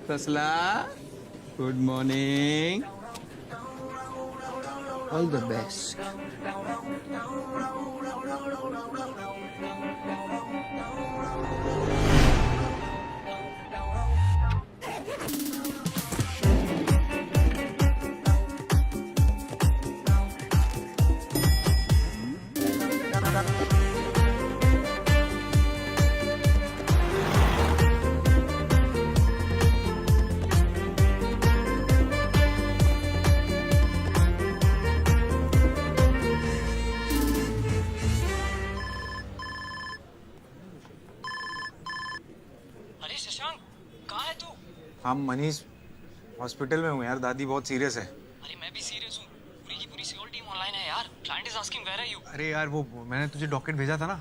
ससला, good morning. All the best. अरे शशांक, कहाँ है तू? हाँ मनीष, हॉस्पिटल में हूँ यार. दादी बहुत सीरियस है. अरे मैं भी सीरियस हूँ. पूरी की पूरी सियोल टीम ऑनलाइन है यार. Client is asking where are you? अरे यार वो मैंने तुझे डॉक्यूमेंट भेजा था ना,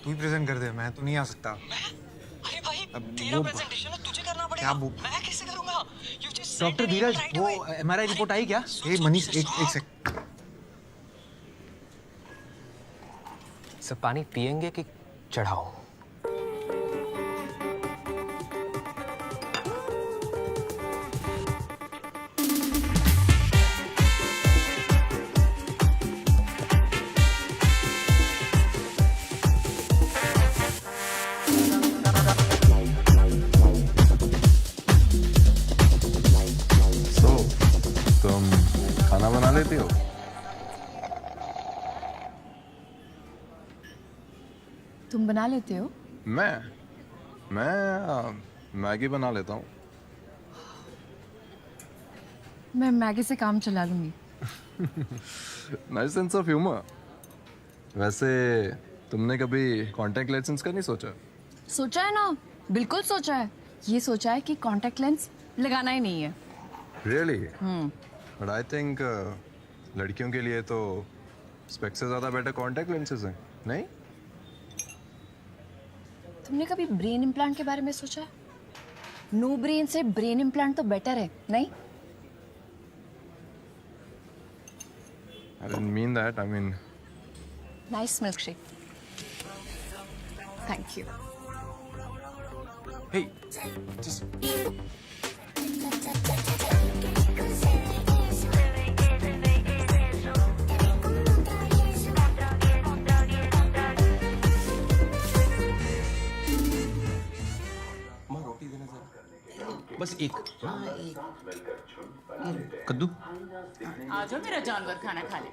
तू ही प्रेजेंट कर दे. मैं तो नहीं आ सकता. अरे भाई, अब तेरा वो- प्रेजेंटेशन है, तुझे करना पड़ेगा. क्या वो- मैं कैसे करूँगा? You just send doctor an email Dheeraj, right वो away. एमआरआई रिपोर्ट आई क्या? सुन, ए सुन, मनीष, सुन, एक सेकंड. सब पानी पियेंगे कि चढ़ाओ? तुम खाना बना लेती हो? तुम बना लेते हो? मैं मैगी बना लेता हूँ. मैं मैगी से काम चला लूंगी. Nice sense of humour. वैसे तुमने कभी कांटेक्ट लेंस का नहीं सोचा? सोचा है ना, बिल्कुल सोचा है. ये सोचा है कि कांटेक्ट लेंस लगाना ही नहीं है. रियली? बट आई थिंक लड़कियों के लिए तो स्पेक्स से ज्यादा बेटर कांटेक्ट लेंसेज हैं, नहीं? तुमने कभी ब्रेन इम्प्लांट के बारे में सोचा है? नो ब्रेन से ब्रेन इम्प्लांट तो बेटर है, नहीं? I didn't mean that. I mean, nice milk shake. Thank you. Hey, just बस एक. कद्दू. आ जाओ मेरा जानवर खाना खा ले.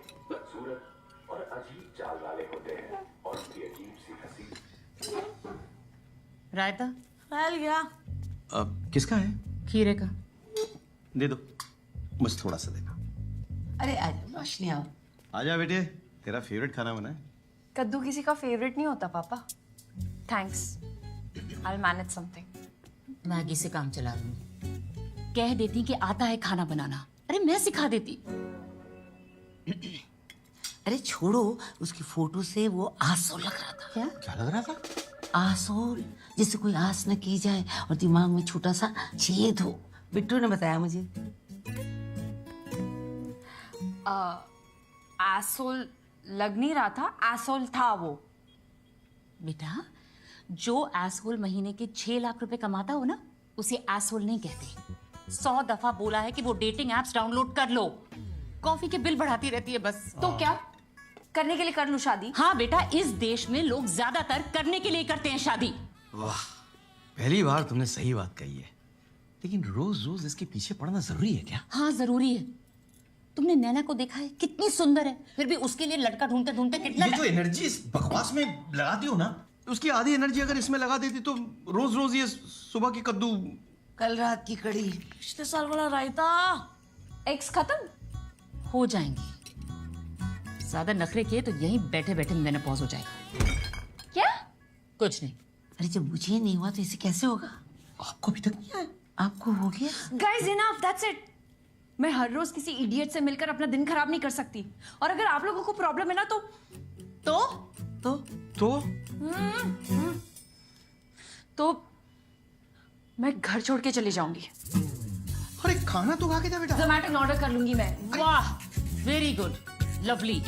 रायता फैल गया. किसका है? खीरे का. दे दो, बस थोड़ा सा देना. अरे आ जाओ रोशनी आओ. आजा बेटे, तेरा फेवरेट खाना बना है. कद्दू किसी का फेवरेट नहीं होता पापा. Thanks, I will manage something. Maggi से काम चला लूंगी. कह देती कि आता है खाना बनाना. अरे मैं सिखा देती. अरे छोड़ो, उसकी फोटो से वो आसो लग रहा था. क्या? क्या लग रहा था? आसोल, जिससे कोई आस न की जाए और दिमाग में छोटा सा छेद हो. बिट्टू ने बताया मुझे. एसोल लग नहीं रहा था, एसोल था वो. बेटा, जो एसहोल महीने के 6 लाख रुपए कमाता हो ना, उसे एसहोल नहीं कहते. 100 दफा बोला है कि वो डेटिंग एप्स डाउनलोड कर लो. कॉफी के बिल बढ़ाती रहती है बस. तो क्या करने के लिए कर लूं शादी? हाँ बेटा, इस देश में लोग ज्यादातर करने के लिए करते हैं शादी. वाह, पहली बार तुमने सही बात कही है. लेकिन रोज रोज इसके पीछे पड़ना जरूरी है क्या? हाँ जरूरी है. तुमने नैना को देखा है, कितनी सुंदर है, फिर भी उसके लिए लड़का ढूंढते ढूंढते कितना ये जो एनर्जी इस बकवास में लगाती हो ना, उसकी आधी एनर्जी अगर इसमें लगा देती तो रोज रोज ये सुबह की कद्दू. कल रात की कड़ी, पिछले साल वाला रायता एक्स खत्म हो जाएंगी. ज्यादा नखरे किए तो यहीं बैठे बैठे मेनोपॉज हो जाएगा. क्या? कुछ नहीं. अरे जब मुझे नहीं हुआ तो इसे कैसे होगा? आपको अभी तक नहीं आया? आपको हो गया? Guys enough, that's it. मैं हर रोज किसी इडियट से मिलकर अपना दिन खराब नहीं कर सकती. और अगर आप लोगों को प्रॉब्लम है ना तो तो मैं घर छोड़ के चली जाऊंगी. अरे खाना तो खा के जा बेटा. जोमैटो में ऑर्डर कर लूंगी मैं. वाह, वेरी गुड, लवली.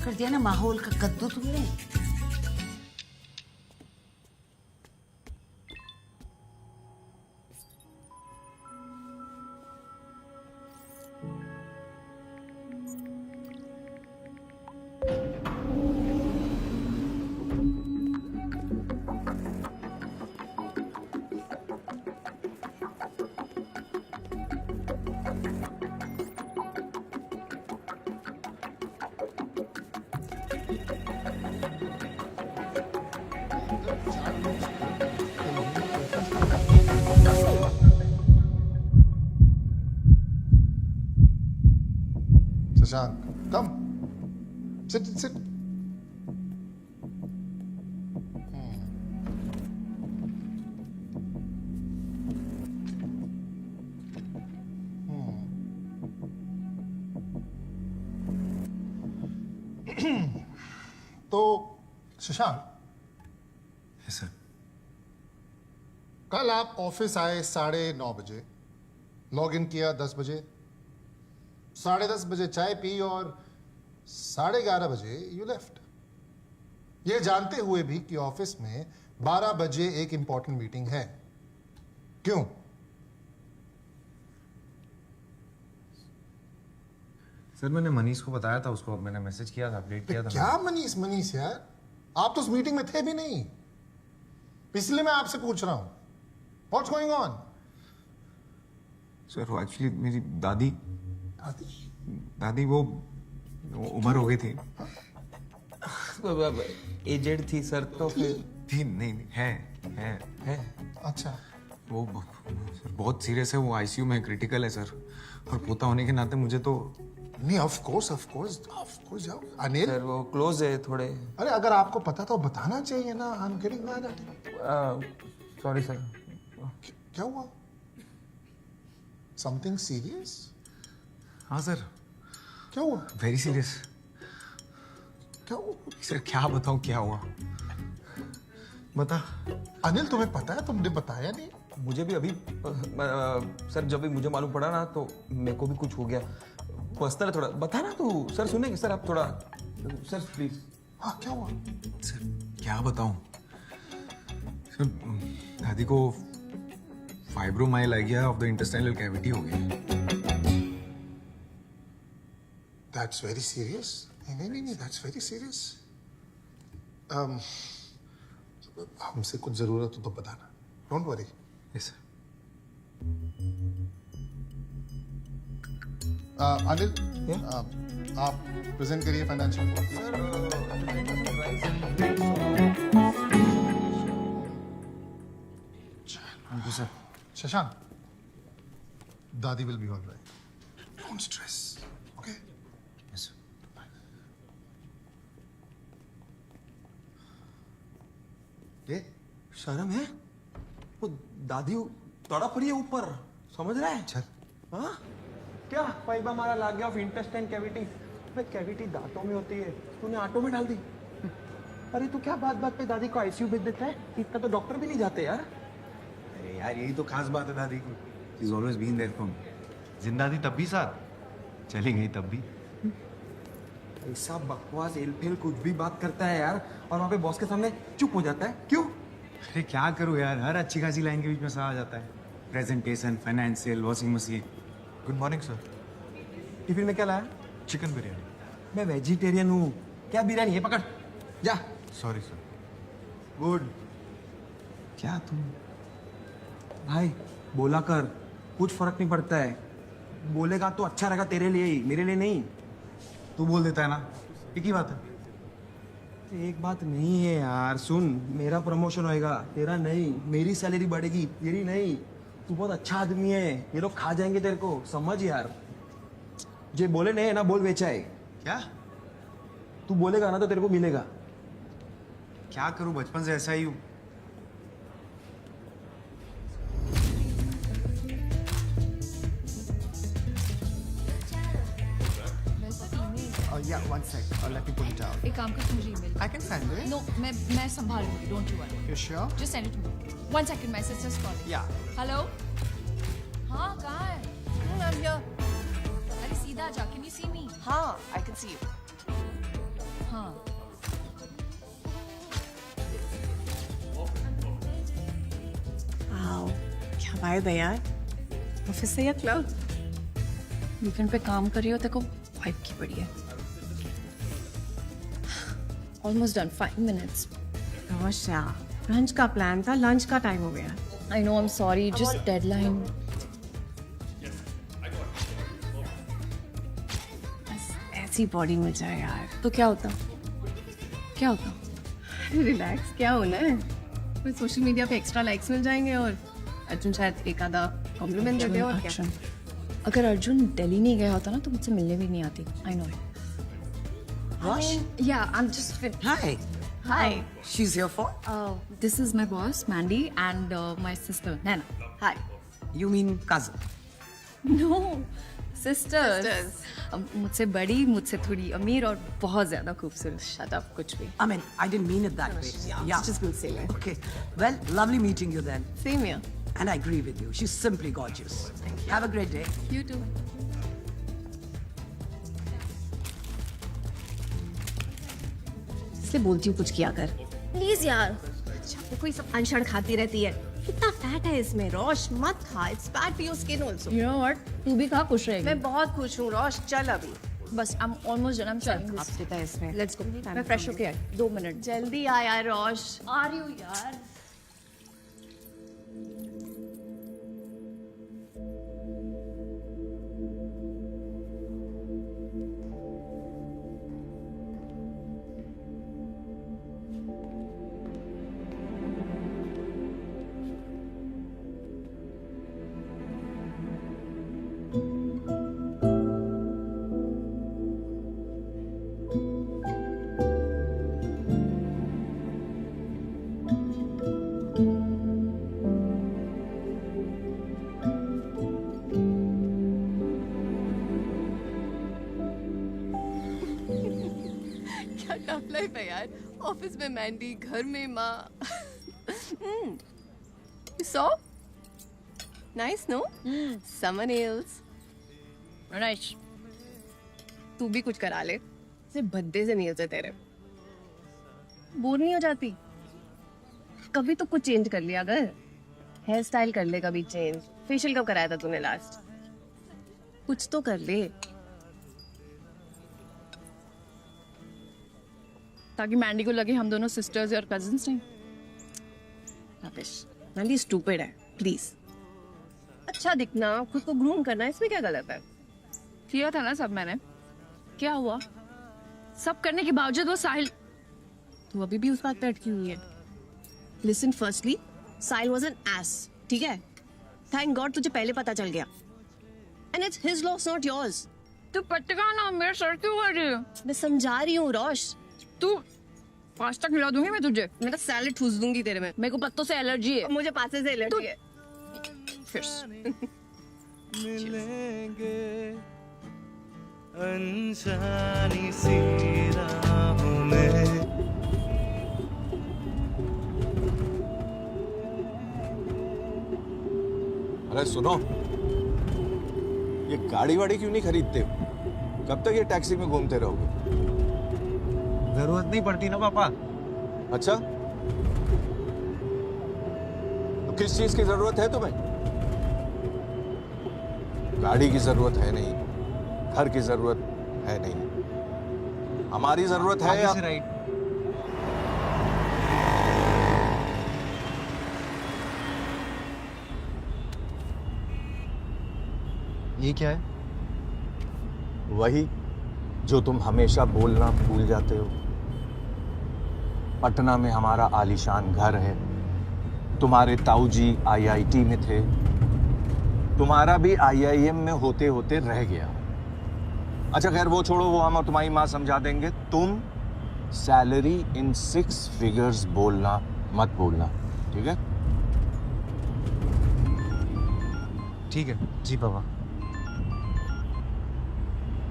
कर दिया ना माहौल का कद्दू तुमने. Shashank, come. Sit. तो शशांक, यस सर। कल आप ऑफिस आए 9:30 बजे, लॉग इन किया 10 बजे, 10:30 बजे चाय पी और 11:30 बजे यू लेफ्ट, ये जानते हुए भी कि ऑफिस में 12 बजे एक इंपॉर्टेंट मीटिंग है। क्यों? सर मैंने मनीष को बताया था, उसको मैंने मैसेज किया था, अपडेट किया था। क्या मनीष यार, आप तो उस मीटिंग में थे भी नहीं, इसलिए मैं आपसे पूछ रहा हूं व्हाट्स गोइंग ऑन। सर वो एक्चुअली मेरी दादी वो उम्र हो गई थी। एजेड थी सर, तो फिर थी नहीं है। अच्छा, वो सर बहुत सीरियस है, वो आईसीयू में क्रिटिकल है सर, और पोता होने के नाते मुझे तो नहीं, ऑफ कोर्स जाओ। अनिल सर वो क्लोज है थोड़े। अरे अगर आपको पता तो बताना चाहिए ना। I am getting mad at you. Sorry sir. क्या हुआ? Something serious? हाँ सर, क्या हुआ? Very serious. क्या हुआ? सर क्या बताऊं क्या हुआ, बता। अनिल तुम्हें पता है, तुमने बताया नहीं। मुझे भी अभी सर जब भी मुझे मालूम पड़ा ना तो मेरे को भी कुछ हो गया, पर्सनल थोड़ा। बता ना तू। सर सुनेंगे सर आप थोड़ा, सर प्लीज। हाँ क्या हुआ? सर क्या बताऊं सर, दादी को fibromyalgia of the intestinal cavity हो गया। That's very serious. नहीं, दैट्स वेरी सीरियस। हमसे कुछ जरूरत हो तो बताना, don't worry. Yes sir. Anil, आप प्रेजेंट करिए financial thank you sir. Shashank, दादी will be alright, don't stress, okay? Yes sir. ये शर्म है? वो दादी तड़ा पड़ी है ऊपर, समझ रहा है? चल। हाँ? क्या पाइप हमारा लाग गया ऑफ इंटेस्टाइन कैविटी? कैविटी दांतों में होती है, तूने आटो में डाल दी। अरे तू क्या बात बात पे दादी को आईसीयू भेज देता है? इतना तो डॉक्टर भी नहीं जाते यार। अरे यार यही तो खास बात है दादी की, she is always been there for me. जिंदा थी तब भी साथ, चली गई तब भी। ऐसा बकवास एलफेल कुछ भी बात करता है यार, और वहाँ पे बॉस के सामने चुप हो जाता है, क्यों? अरे क्या करूँ यार, हर अच्छी खासी लाइन के बीच में सा आ जाता है। Presentation, financial, washing machine. Good morning sir. Tiffin में क्या लाया? चिकन बिरयानी। मैं वेजिटेरियन हूँ, क्या बिरयानी है? पकड़ जा। Sorry sir. गुड। क्या तुम? भाई बोला कर, कुछ फर्क नहीं पड़ता है। बोलेगा तो अच्छा रहेगा तेरे लिए ही, मेरे लिए नहीं। तू बोल देता है ना, एक ही बात है। एक बात नहीं है यार, सुन, मेरा प्रमोशन होएगा, तेरा नहीं। मेरी सैलरी बढ़ेगी, तेरी नहीं। तू बहुत अच्छा आदमी है, ये लोग खा जाएंगे तेरे को, समझ यार। जे बोले नहीं ना बोल बेचा है। क्या तू बोलेगा ना तो तेरे को मिलेगा। क्या करूं, बचपन से ऐसा ही हूं। Yeah, one sec. Let me pull it out. एक काम कर, मुझे email. I can send it. No, मैं संभाल लूंगी, don't you worry. You sure? Just send it to me. One second, my sister's calling. Yeah. Hello? हाँ, कहाँ है? I'm here. अरे सीधा जा, can you see me? हाँ, I can see you. हाँ। Wow, क्या वाइब है यार? ऑफिस से या क्लब? वीकेंड पे काम कर रही हो, तेरे को वाइब की पड़ी है। Almost done, 5 minutes. रोशा, लंच का प्लान था, लंच का टाइम हो गया। I know, I'm sorry, just deadline. बस ऐसी बॉडी मिल जाए यार। तो क्या होता? क्या होता? रिलैक्स, क्या होना है? फिर सोशल मीडिया पे एक्स्ट्रा लाइक्स मिल जाएंगे और अर्जुन शायद एक आधा कॉम्प्लीमेंट दे दे और क्या। अगर अर्जुन दिल्ली नहीं गया होता ना तो मुझसे मिलने भी नहीं आती। I know. Rosh? Yeah, I'm just fit. Hi. Hi. She's here for? This is my boss, Mandy, and my sister, Nana. Hi. You mean cousin? No, sisters. मुझसे बड़ी, मुझसे थोड़ी अमीर और बहुत ज्यादा खूबसूरत। Shut up, कुछ भी। I mean, I didn't mean it that way. Yeah. Just gonna say that. Okay. Well, lovely meeting you then. Same here. And I agree with you. She's simply gorgeous. Thank you. Have a great day. You too. इसलिए बोलती हूँ कुछ किया कर। Please यार। वो कोई सब अनशड़ खाती रहती है। कितना फैट है इसमें। रोश मत खा। It's bad for your skin also. You know what? तू भी खा, खुश रहेगी। मैं बहुत खुश हूँ रोश। चल अभी। बस I'm almost done. I'm sorry. आप देता है इसमें। Let's go. मैं फ्रेश होके आई। 2 मिनट। जल्दी आ यार रोश। आ रही हूँ यार। क्या टफ लाइफ है यार। ऑफिस में मैंडी, घर में माँ। So nice no summer nails. Nice. तू भी कुछ करा ले। सिर्फ भद्दे से नेल्स है तेरे। बोर नहीं हो जाती? कभी तो कुछ चेंज कर लिया अगर। हेयर स्टाइल कर ले कभी चेंज। फेशियल कब कराया था तूने लास्ट? कुछ तो कर ले। ताकि मैंडी को लगे हम दोनों सिस्टर्स और कजिन्स नहीं। रबिश। मैंडी स्टूपिड है। प्लीज। अच्छा दिखना, खुद को ग्रूम करना, इसमें क्या गलत है? किया था ना सब मैंने। क्या हुआ? सब करने के बावजूद वो साहिल। तू अभी भी उस बात पे अटकी हुई है। Listen firstly, Sahil was an S, ठीक है? थैंक गॉड तुझे पहले पता चल गया। And it's his loss not yours. तू पटका ना, मेरे सर क्यों कर रही है? मैं समझा रही हूँ रोश। तू पास्ता खिला दूंगी मैं तुझे। मैं तो सैलेड ठूस दूंगी तेरे में। मेरे को पत्तों से एलर्जी है। मुझे पास्ते से एलर्जी है। मिलेंगे अनजानी सी राहों में। अरे सुनो, ये गाड़ी वाड़ी क्यों नहीं खरीदते? कब तक ये टैक्सी में घूमते रहोगे? जरूरत नहीं पड़ती ना पापा। अच्छा, तो किस चीज की जरूरत है तुम्हें? गाड़ी की जरूरत है नहीं, घर की जरूरत है नहीं, हमारी जरूरत है। आगे से राइट। ये क्या है? वही जो तुम हमेशा बोलना भूल जाते हो। पटना में हमारा आलीशान घर है। तुम्हारे ताऊजी आईआईटी में थे। तुम्हारा भी आईआईएम में होते होते रह गया। अच्छा खैर वो छोड़ो, वो हम और तुम्हारी माँ समझा देंगे। तुम सैलरी इन 6 फिगर्स बोलना मत बोलना, ठीक है? ठीक है जी पापा।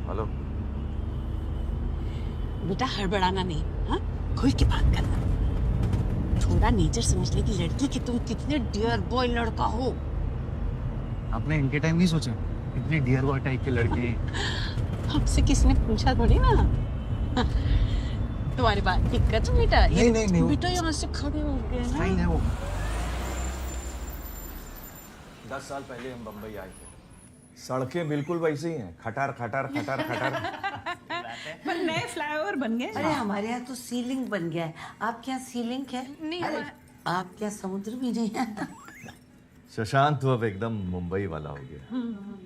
हेलो बेटा हड़बड़ाना नहीं, हाँ? खुल के बात करना। थोड़ा नेचर समझ ले कि लड़की कि तुम कितने डियर बॉय लड़का हो। आपने इनके टाइम नहीं सोचा? इतने डियर बॉय टाइप के लड़के। हमसे किसने पूछा थोड़ी ना। तुम्हारी बात दिक्कत है बेटा। नहीं बेटा यहाँ से खड़े हो गए ना। फाइन है वो। 10 साल पहले हम बंबई आए थे। सड़कें बिल्कुल वैसी ही हैं, खटार खटार खटार खटार। पर नए फ्लाईओवर बन गए। अरे हमारे यहाँ तो सीलिंग बन गया है। आपके यहाँ सीलिंग है? नहीं। अरे आपके यहाँ समुद्र भी नहीं है। शशांक तो अब एकदम मुंबई वाला हो गया।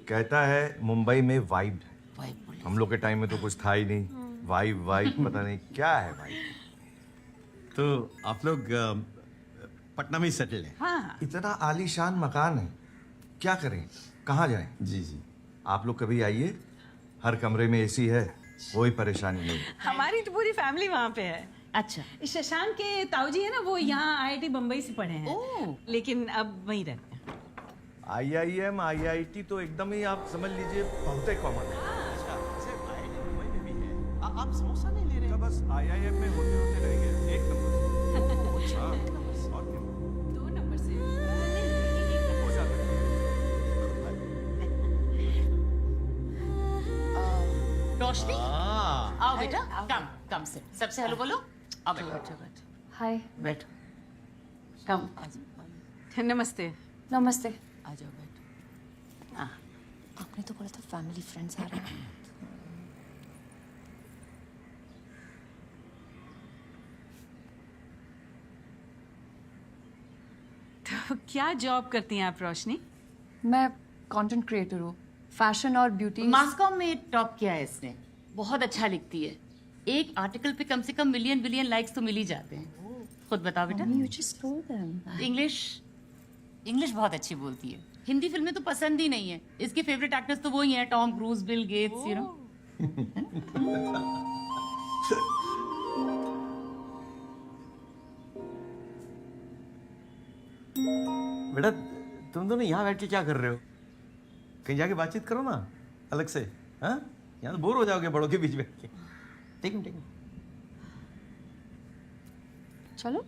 कहता है मुंबई में वाइब है। हम लोग के टाइम में तो कुछ था ही नहीं। वाइब पता नहीं क्या है भाई। तो आप लोग पटना में ही सेटल है। हाँ इतना आलीशान मकान है, क्या करें, कहाँ जाएं? जी जी। आप लोग कभी आइए, हर कमरे में एसी है, कोई परेशानी नहीं। हमारी तो पूरी फैमिली वहाँ पे है। अच्छा शशांक के ताऊजी है ना, वो यहाँ IIT बम्बई से पढ़े हैं, लेकिन अब वहीं रहते हैं। IIM IIT तो एकदम ही आप समझ लीजिए बहुत कॉमन है। आप समोसा नहीं ले रहे? बस IIM में होते होते रह गए, एक नंबर। अच्छा, और क्या? 2 नंबर से हो जाता है। रोशनी आओ बेटा, कम कम से सबसे हेलो बोलो। आओ बेटा, बैठो बैठो हाय। बैठो, कम नमस्ते। नमस्ते। आ जाओ बैठो। आपने तो बोला था फैमिली फ्रेंड्स आ रहे हैं। तो क्या जॉब करती हैं आप रोशनी? मैं कंटेंट क्रिएटर हूँ, फैशन और ब्यूटी। मास्कॉम में टॉप किया है इसने, बहुत अच्छा लिखती है। एक आर्टिकल पे कम से कम मिलियन बिलियन लाइक्स तो मिल ही जाते हैं। खुद बताओ बेटा। You just told them. English बहुत अच्छी बोलती है। हिंदी फिल्में तो पसंद ही नहीं है। इसके फेवरेट एक्टर्स तो वो ही हैं, Tom cruise, Bill Gates, you know. बेटा तुम दोनों यहाँ बैठ के क्या कर रहे हो? कहीं जाके बातचीत करो ना अलग से। हाँ, यहाँ तो बोर हो जाओगे बड़ों के बीच बैठ के। ठीक है। चलो।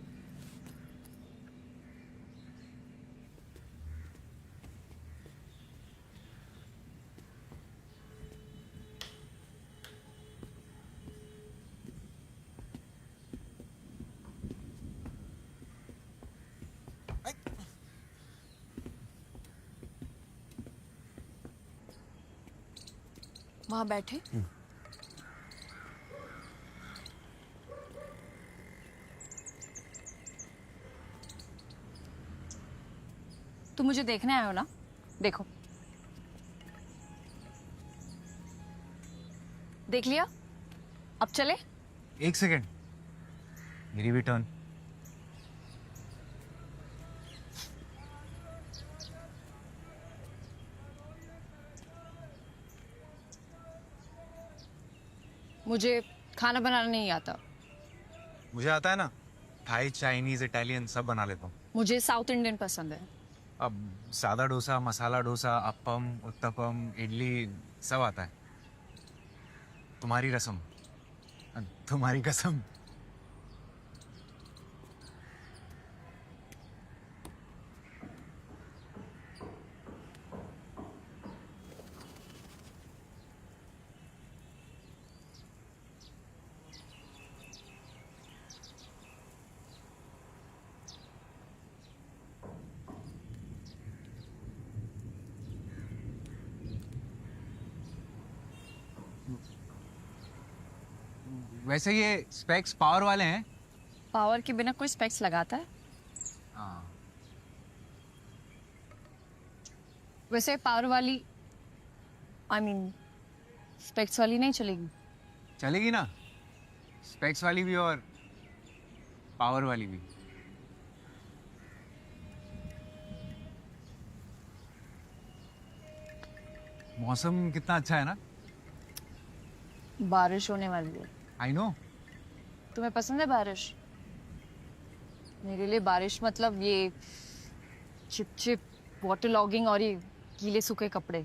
वहां बैठे। तुम मुझे देखने आए हो ना? देखो, देख लिया? अब चले? एक सेकेंड, मेरी भी टर्न। मुझे खाना बनाना नहीं आता। मुझे आता है ना, थाई, चाइनीज, इटालियन सब बना लेता हूँ। मुझे साउथ इंडियन पसंद है। अब सादा डोसा, मसाला डोसा, अप्पम, उत्तपम, इडली सब आता है। तुम्हारी रसम, तुम्हारी कसम। वैसे ये स्पेक्स पावर वाले हैं? पावर के बिना कोई स्पेक्स लगाता है? हाँ। वैसे पावर वाली, I mean, स्पेक्स वाली नहीं चलेगी। चलेगी ना, स्पेक्स वाली भी और पावर वाली भी। मौसम कितना अच्छा है ना? बारिश होने वाली है। I know. तुम्हें पसंद है बारिश? मेरे लिए बारिश मतलब ये चिप चिप वाटर लॉगिंग और ये गीले सूखे कपड़े।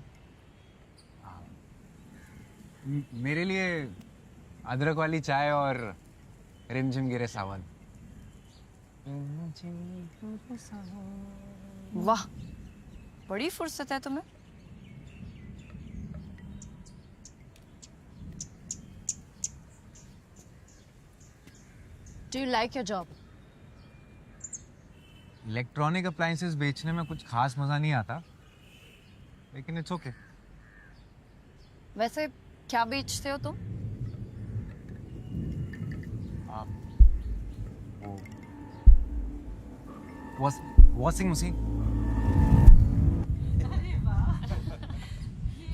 मेरे लिए अदरक वाली चाय और रिमझिम गिरे सावन। वाह, बड़ी फुर्सत है तुम्हें। Do you like your job? Electronic appliances बेचने में कुछ खास मजा नहीं आता, लेकिन इट्स ओके। वैसे क्या बेचते हो तुम? Washing machine.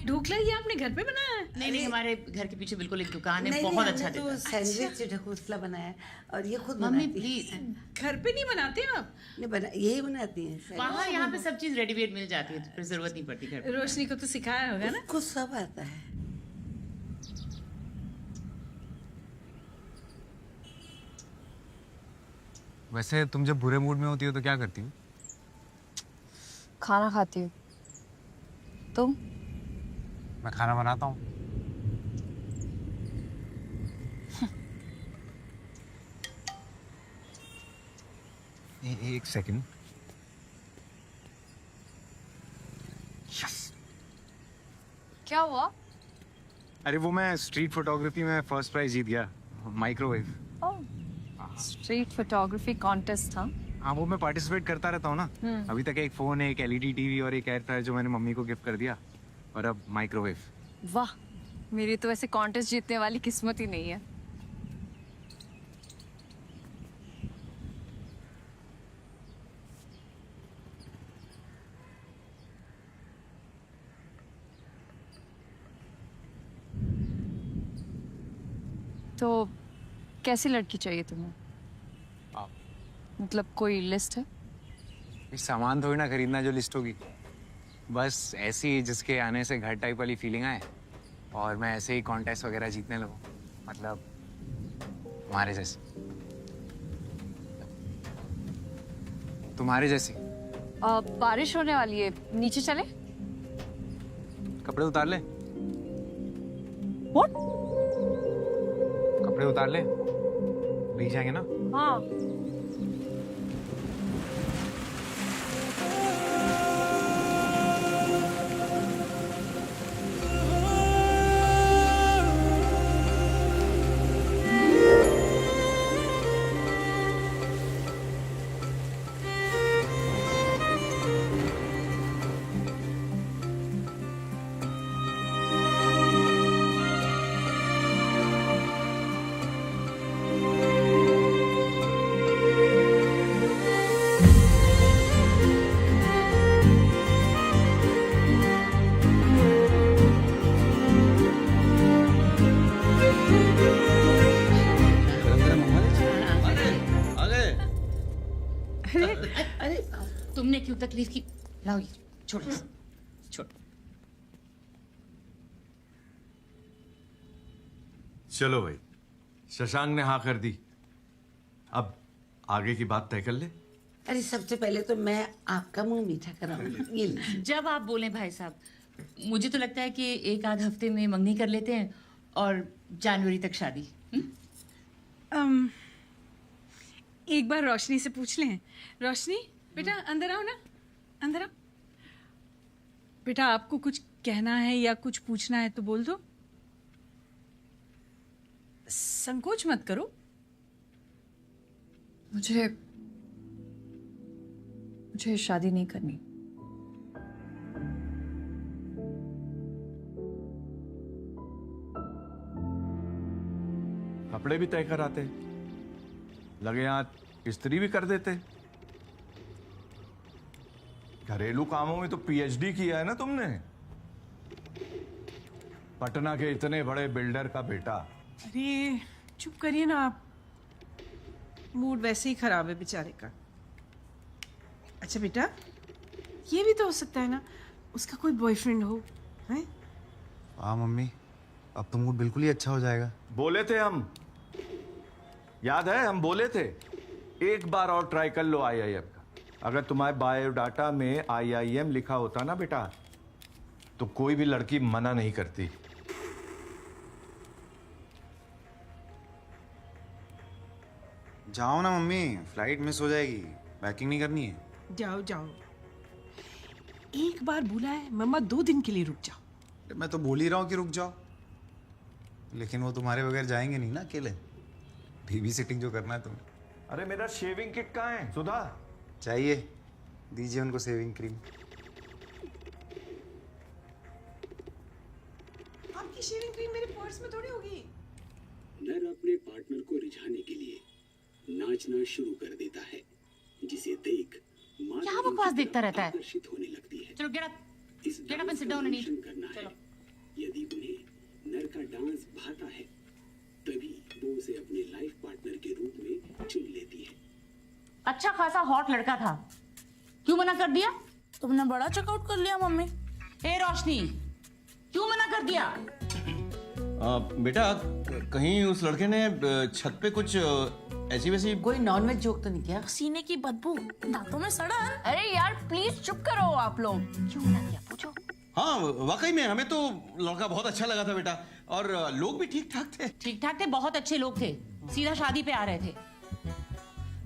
ढूक ढोकला ये आपने घर पे बनाया है? नहीं नहीं, हमारे घर के पीछे बिल्कुल एक दुकान है, नहीं, बहुत हमने अच्छा तो देता है। सैंडविच ढोकला बनाया है और ये खुद मम्मी बनाती प्लीज, है। घर पे नहीं बनाते आप? नहीं बना, यही बनाती है। वहाँ यहाँ पे सब चीज रेडीमेड मिल जाती है, तो फिर जरूरत नहीं पड़ती घर पे। रोशनी को तो सिखाया होगा ना? कुछ सब आता है। वैसे तुम जब बुरे मूड में होती हो तो क्या करती हो? खाना खाती हूँ। तुम? मैं खाना बनाता हूँ। एक सेकंड। यस। क्या हुआ? अरे वो मैं स्ट्रीट फोटोग्राफी में फर्स्ट प्राइज जीत गया, माइक्रोवेव। स्ट्रीट फोटोग्राफी कॉन्टेस्ट था? हाँ, वो मैं पार्टिसिपेट करता रहता हूँ ना। अभी तक एक फोन, एक एलईडी टीवी और एक एयर फ्रायर जो मैंने मम्मी को गिफ्ट कर दिया, और अब माइक्रोवेव। वाह, मेरी तो वैसे कॉन्टेस्ट जीतने वाली किस्मत ही नहीं है। तो कैसी लड़की चाहिए तुम्हें? मतलब कोई लिस्ट है? ये सामान थोड़ी ना खरीदना जो लिस्ट होगी, बस ऐसी जिसके आने से घर टाइप वाली फीलिंग आए और मैं ऐसे ही कॉन्टेस्ट वगैरह जीतने लगूं, मतलब तुम्हारे जैसे। तुम्हारे जैसी। बारिश होने वाली है, नीचे चले? कपड़े उतार ले। What? कपड़े उतार ले, भीग जाएंगे ना। हाँ। अरे तुमने क्यों तकलीफ की? लाओ ये, छोड़ो छोड़ो। चलो भाई, शशांक ने हाँ कर दी, अब आगे की बात तय कर ले। अरे सबसे पहले तो मैं आपका मुंह मीठा कराऊंगी। ये लीजिए। जब आप बोले भाई साहब, मुझे तो लगता है कि एक आध हफ्ते में मंगनी कर लेते हैं और जनवरी तक शादी। एक बार रोशनी से पूछ लें। रोशनी बेटा अंदर आओ ना, अंदर आओ। बेटा आपको कुछ कहना है या कुछ पूछना है तो बोल दो, संकोच मत करो। मुझे शादी नहीं करनी। कपड़े भी तय कराते, लगे हाथ इस्त्री भी कर देते। घरेलू कामों में तो पीएचडी किया है ना तुमने। पटना के इतने बड़े बिल्डर का बेटा। अरे चुप करिए ना आप, मूड वैसे ही खराब है बेचारे का। अच्छा बेटा, ये भी तो हो सकता है ना उसका कोई बॉयफ्रेंड हो, हैं? हाँ मम्मी, अब तो मूड बिल्कुल ही अच्छा हो जाएगा। बोले थे हम, याद है हम बोले थे, एक बार और ट्राई कर लो आईआईएम का। अगर तुम्हारे बायोडाटा में आईआईएम लिखा होता ना बेटा, तो कोई भी लड़की मना नहीं करती। जाओ ना मम्मी, फ्लाइट मिस हो जाएगी, पैकिंग नहीं करनी है। जाओ जाओ, एक बार बुला है मम्मा, 2 दिन के लिए रुक जाओ। मैं तो बोल ही रहा हूँ कि रुक जाओ, लेकिन वो तुम्हारे बगैर जाएंगे नहीं ना अकेले। बेबी सिटिंग जो करना है तुम्हें। अरे मेरा शेविंग किट कहाँ है? सुधा चाहिए, दीजिए उनको सेविंग क्रीम। आपकी शेविंग क्रीम मेरे पर्स में थोड़ी होगी। नर अपने पार्टनर को रिझाने के लिए नाचना शुरू कर देता है, जिसे देख क्या बकवास देखता रहता है? आकर्षित होने लगती है। चलो get up and sit down and eat. चलो यदि उन्हें नर का डांस भाता है तभी वो उसे अपने लाइफ पार्टनर के रूप में चुन लेती है। अच्छा खासा हॉट लड़का था, क्यों मना कर दिया? तुमने बड़ा चेकआउट कर लिया मम्मी। हे रोशनी, क्यों मना कर दिया? बेटा कहीं उस लड़के ने छत पे कुछ ऐसी वैसी कोई नॉनवेज जोक तो नहीं किया? सीने की बदबू, दांतों में सड़न। अरे यार प्लीज चुप करो आप लोग। क्यों मना किया पूछो। हाँ वाकई में हमें तो लड़का बहुत अच्छा लगा था बेटा, और लोग भी ठीक ठाक थे। ठीक ठाक थे, बहुत अच्छे लोग थे, सीधा शादी पे आ रहे थे।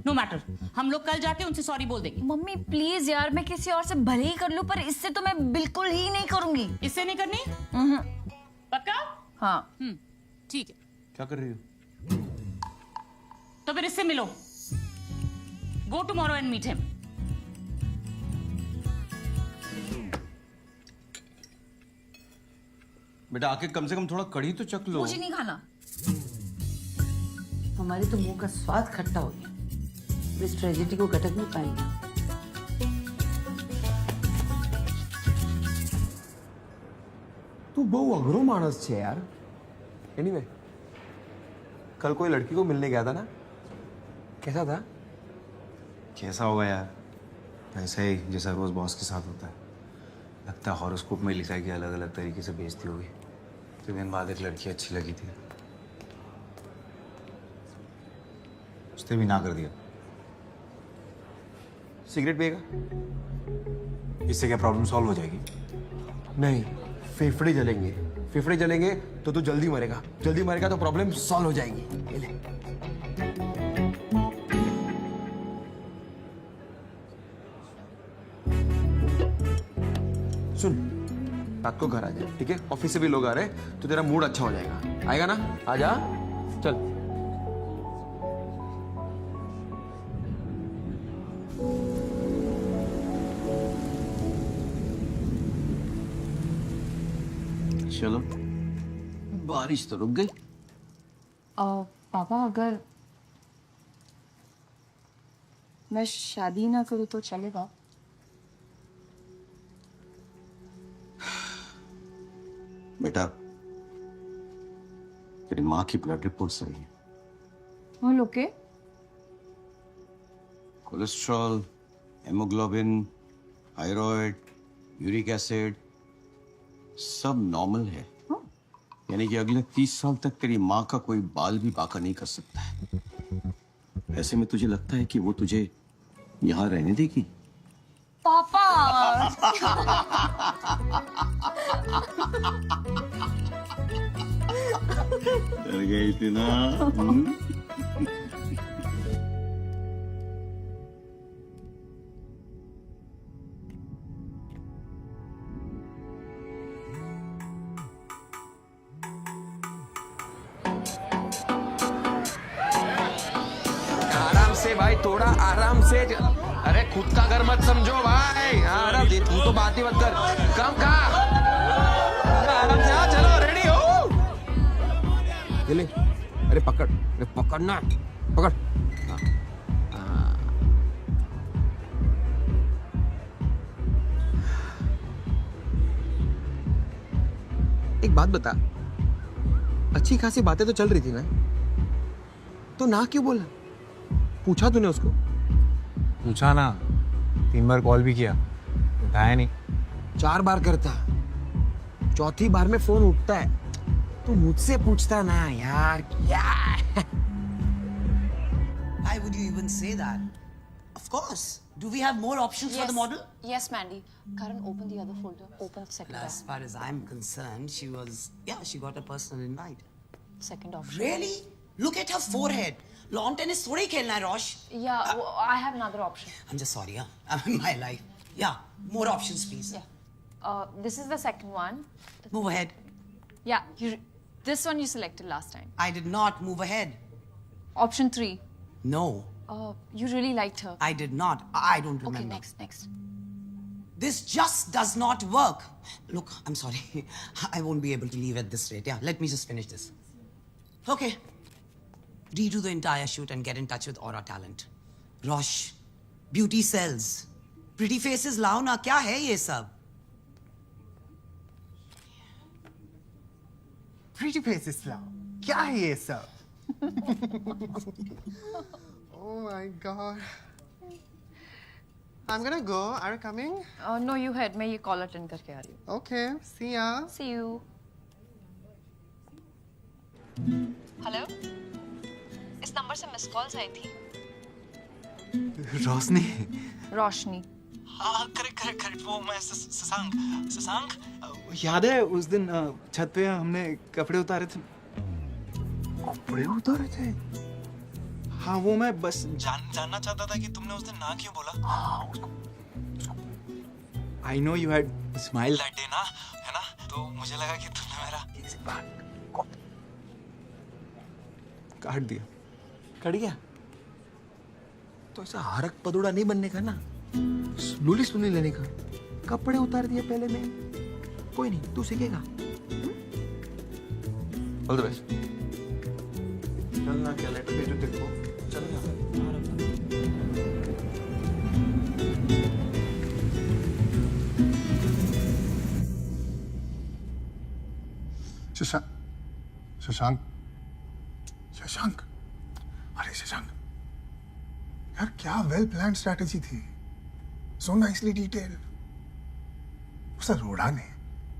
नो मैटर, हम लोग कल जाके उनसे सॉरी बोल देंगे। मम्मी प्लीज यार, मैं किसी और से भले ही कर लूं पर इससे तो मैं बिल्कुल ही नहीं करूंगी। इससे नहीं करनी? पक्का? हाँ। ठीक है। क्या कर रही हो? तो फिर इससे मिलो। Go tomorrow and meet him. बेटा आके कम से कम थोड़ा कढ़ी तो चख लो। मुझे नहीं खाना। हमारे तो मुंह का स्वाद खट्टा हो गया, इस ट्रेजेडी को गटक नहीं पाएंगे। તું બહુ અઘરો માણસ છે યાર. એનીવે कल कोई लड़की को मिलने गया था ना, कैसा था? कैसा होगा यार, ऐसा ही जैसा रोज बॉस के साथ होता है। लगता है हॉरोस्कोप में लिखा है कि अलग अलग तरीके से बेइज्जती होगी। 3 दिन बाद एक लड़की अच्छी लगी थी, उसने भी ना कर दिया। सिगरेट पिएगा? इससे क्या प्रॉब्लम सॉल्व हो जाएगी? नहीं, फेफड़े जलेंगे। फेफड़े जलेंगे तो तू जल्दी मरेगा, जल्दी मरेगा तो प्रॉब्लम सॉल्व हो जाएगी। ये ले। सुन, रात को घर आ जाए, ठीक है? ऑफिस से भी लोग आ रहे हैं तो तेरा मूड अच्छा हो जाएगा। आएगा ना? आजा, चल। चलो, बारिश तो रुक गई। पापा अगर मैं शादी ना करूँ तो चलेगा? बेटा तेरी माँ की ब्लड रिपोर्ट सही है। और okay? Cholesterol, haemoglobin, thyroid, uric acid सब नॉर्मल है। यानी कि अगले 30 साल तक तेरी माँ का कोई बाल भी बाका नहीं कर सकता है। ऐसे में तुझे लगता है कि वो तुझे यहाँ रहने देगी? पापा डर गई थी ना? आराम से भाई, थोड़ा आराम से। अरे खुद का घर मत समझो भाई। आराम से, तू तो बात ही मत कर। कम का आराम से। चलो रेडी हो? ये ले। अरे पकड़, अरे पकड़ना, पकड़। एक बात बता, अच्छी खासी बातें तो चल रही थी ना, तो ना क्यों बोला? पूछा तूने उसको? पूछा ना, 3 बार कॉल भी किया, उठाया नहीं। 4 बार करता, चौथी बार में फोन उठता है। तू मुझसे पूछता ना यार, क्या? Why would you even say that? Of course. Do we have more options for the model? Yes, Mandy. Karan, open the other folder. Open second. As far as I'm concerned, she got a personal invite. Second option. Really? Look at her forehead. Lawn tennis थोड़े ही खेलना है, Rosh. Yeah, I have another option. I'm just sorry, I'm in my life. Yeah, more options, please. Yeah. This is the second one. Move ahead. Yeah, this one you selected last time. I did not move ahead. Option 3. No. You really liked her. I did not. I don't remember. Okay, next. This just does not work. Look, I'm sorry. I won't be able to leave at this rate. Yeah, let me just finish this. Okay. Redo the entire shoot and get in touch with Aura Talent. Rosh, beauty sells. Pretty faces lao na, kya hai ye sab? Pretty faces now. क्या है ये सब? Oh my god. I'm gonna go. Are you coming? No, you head. मैं ये call attend करके आ रही हूँ. Okay. See ya. See you. Hello. इस नंबर से मिस कॉल्स आई थी. रोशनी. रोशनी. हाँ करेक्ट वो मैं शशांक याद है उस दिन छत पे हमने कपड़े उतारे थे. कपड़े उतारे थे? हाँ वो मैं बस जानना चाहता था कि तुमने उस दिन ना क्यों बोला. हाँ I know you had smiled that day ना, है ना? तो मुझे लगा कि तुमने मेरा काट दिया. कट गया? तो ऐसा हरक पदुड़ा नहीं बनने का ना, स्लोली लेने का. कपड़े उतार दिए पहले में. कोई नहीं, तू सीखेगा. All the best. चलना क्या लेटर भेजो तेरे को. चलना. शशांक. अरे शशांक यार क्या वेल प्लान स्ट्रैटेजी थी. So nicely detail. उस अरोड़ा ने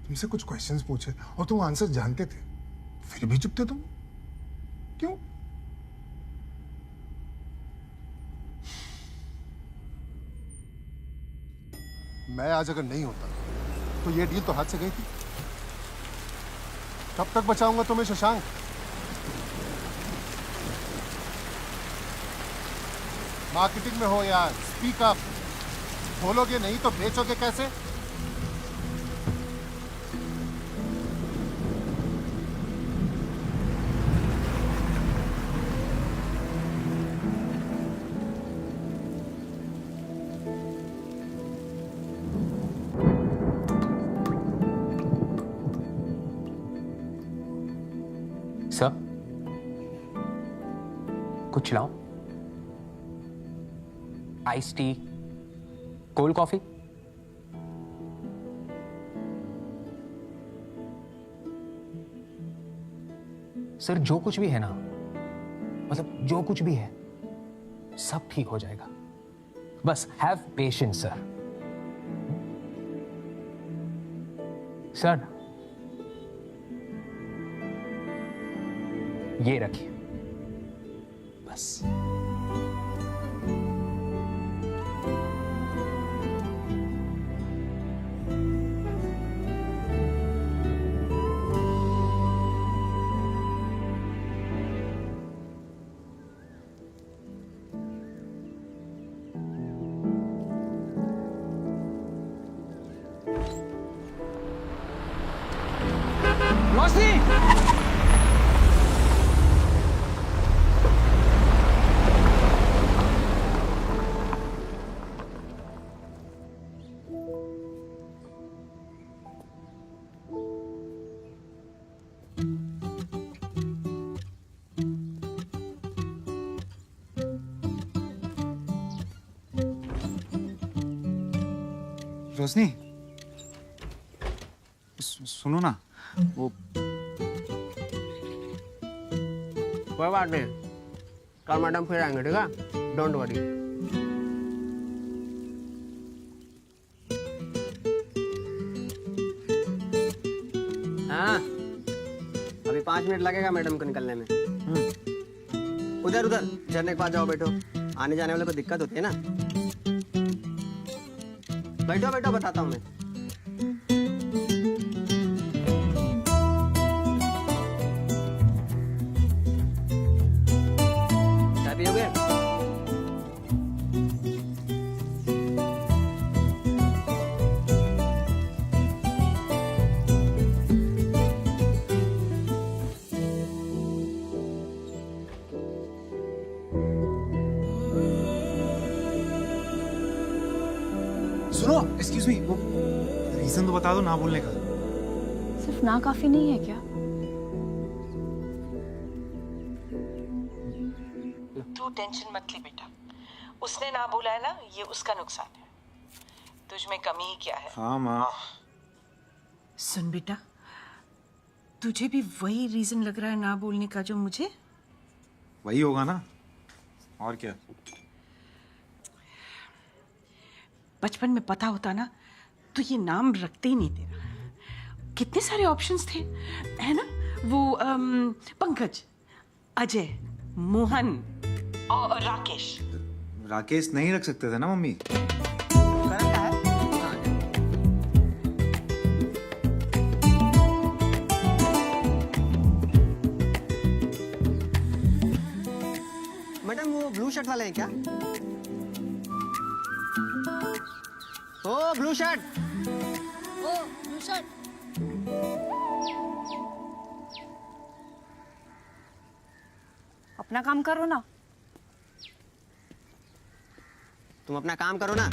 तुमसे कुछ क्वेश्चंस पूछे और तुम आंसर जानते थे, फिर भी चुप थे तुम. क्यों? मैं आज अगर नहीं होता तो ये डील तो हाथ से गई थी. कब तक बचाऊंगा तुम्हें शशांक? मार्केटिंग में हो यार, स्पीक अप. बोलोगे नहीं तो बेचोगे कैसे? सर कुछ लाओ. Ice tea, cold coffee. Sir जो कुछ भी है ना, मतलब जो कुछ भी है सब ठीक हो जाएगा. बस हैव पेशेंस सर. सर ये रखिए बस. रोशनी. रोशनी सुनो ना, वो कोई बात नहीं, कल मैडम फिर आएंगे. ठीक है, डोंट वरी. हाँ अभी 5 मिनट लगेगा मैडम को निकलने में. उधर झरने के पास जाओ, बैठो. आने जाने वाले को दिक्कत होती है ना. बैठो बताता हूँ मैं. चाय पियोगे? सुनो, एक्सक्यूज मी, वो रीजन तो बता दो ना बोलने का. सिर्फ ना काफी नहीं है क्या? तू टेंशन मत ले बेटा. उसने ना बोला है ना, ये उसका नुकसान है. तुझ में कमी ही क्या है? हाँ माँ. सुन बेटा, तुझे भी वही रीजन लग रहा है ना बोलने का जो मुझे? वही होगा ना, और क्या। बचपन में पता होता ना तो ये नाम रखते ही नहीं तेरा। कितने सारे ऑप्शंस थे, है ना? वो पंकज, अजय, मोहन और राकेश। राकेश नहीं रख सकते थे ना मम्मी? मैडम वो ब्लू शर्ट वाले हैं क्या? ओ ब्लू शर्ट। ओ ब्लू शर्ट। अपना काम करो ना। तुम अपना काम करो ना।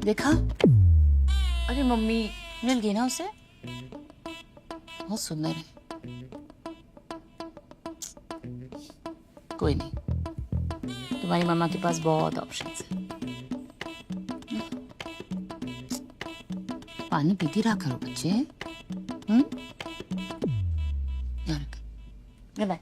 देखा? अरे मम्मी, मिल गई ना उसे? बहुत सुंदर है। कोई नहीं, तुम्हारी मामा के पास बहुत ऑप्शंस हैं। पानी पीती रहा करो बच्चे। बाय।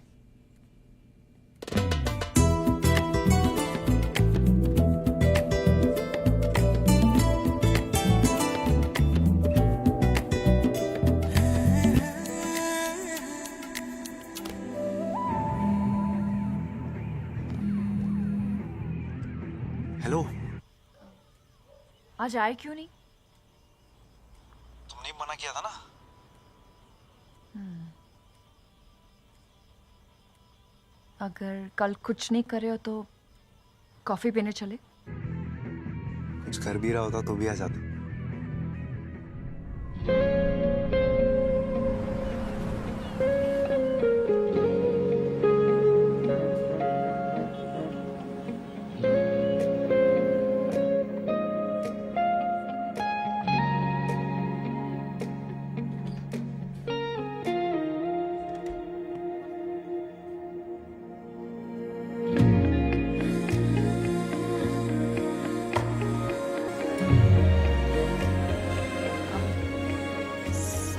हेलो। आज आए क्यों नहीं? तुमने मना किया था ना। अगर कल कुछ नहीं करे हो तो कॉफी पीने चले? कुछ कर भी रहा होता तो भी आ जाता।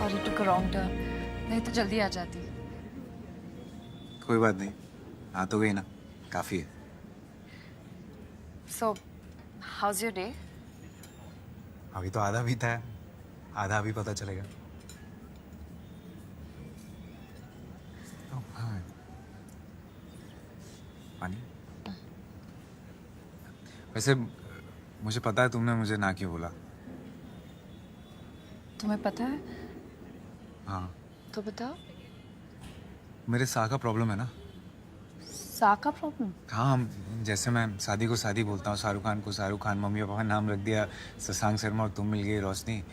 सॉरी टू रॉन्ग टर्न, नहीं तो जल्दी आ जाती। कोई बात नहीं, आ तो गई ना, काफी है। सो हाउज योर डे? अभी तो आधा भी था, आधा अभी पता चलेगा। हाँ। पानी? वैसे मुझे पता है तुमने मुझे ना क्यों बोला। तुम्हें पता है? हाँ। तो बताओ। मेरे सा का प्रॉब्लम है ना। सा का प्रॉब्लम? हाँ, जैसे मैं शादी को शादी बोलता हूँ, शाहरुख खान को शाहरुख खान, मम्मी पापा का नाम रख दिया शशांक शर्मा, और तुम मिल गई रोशनी।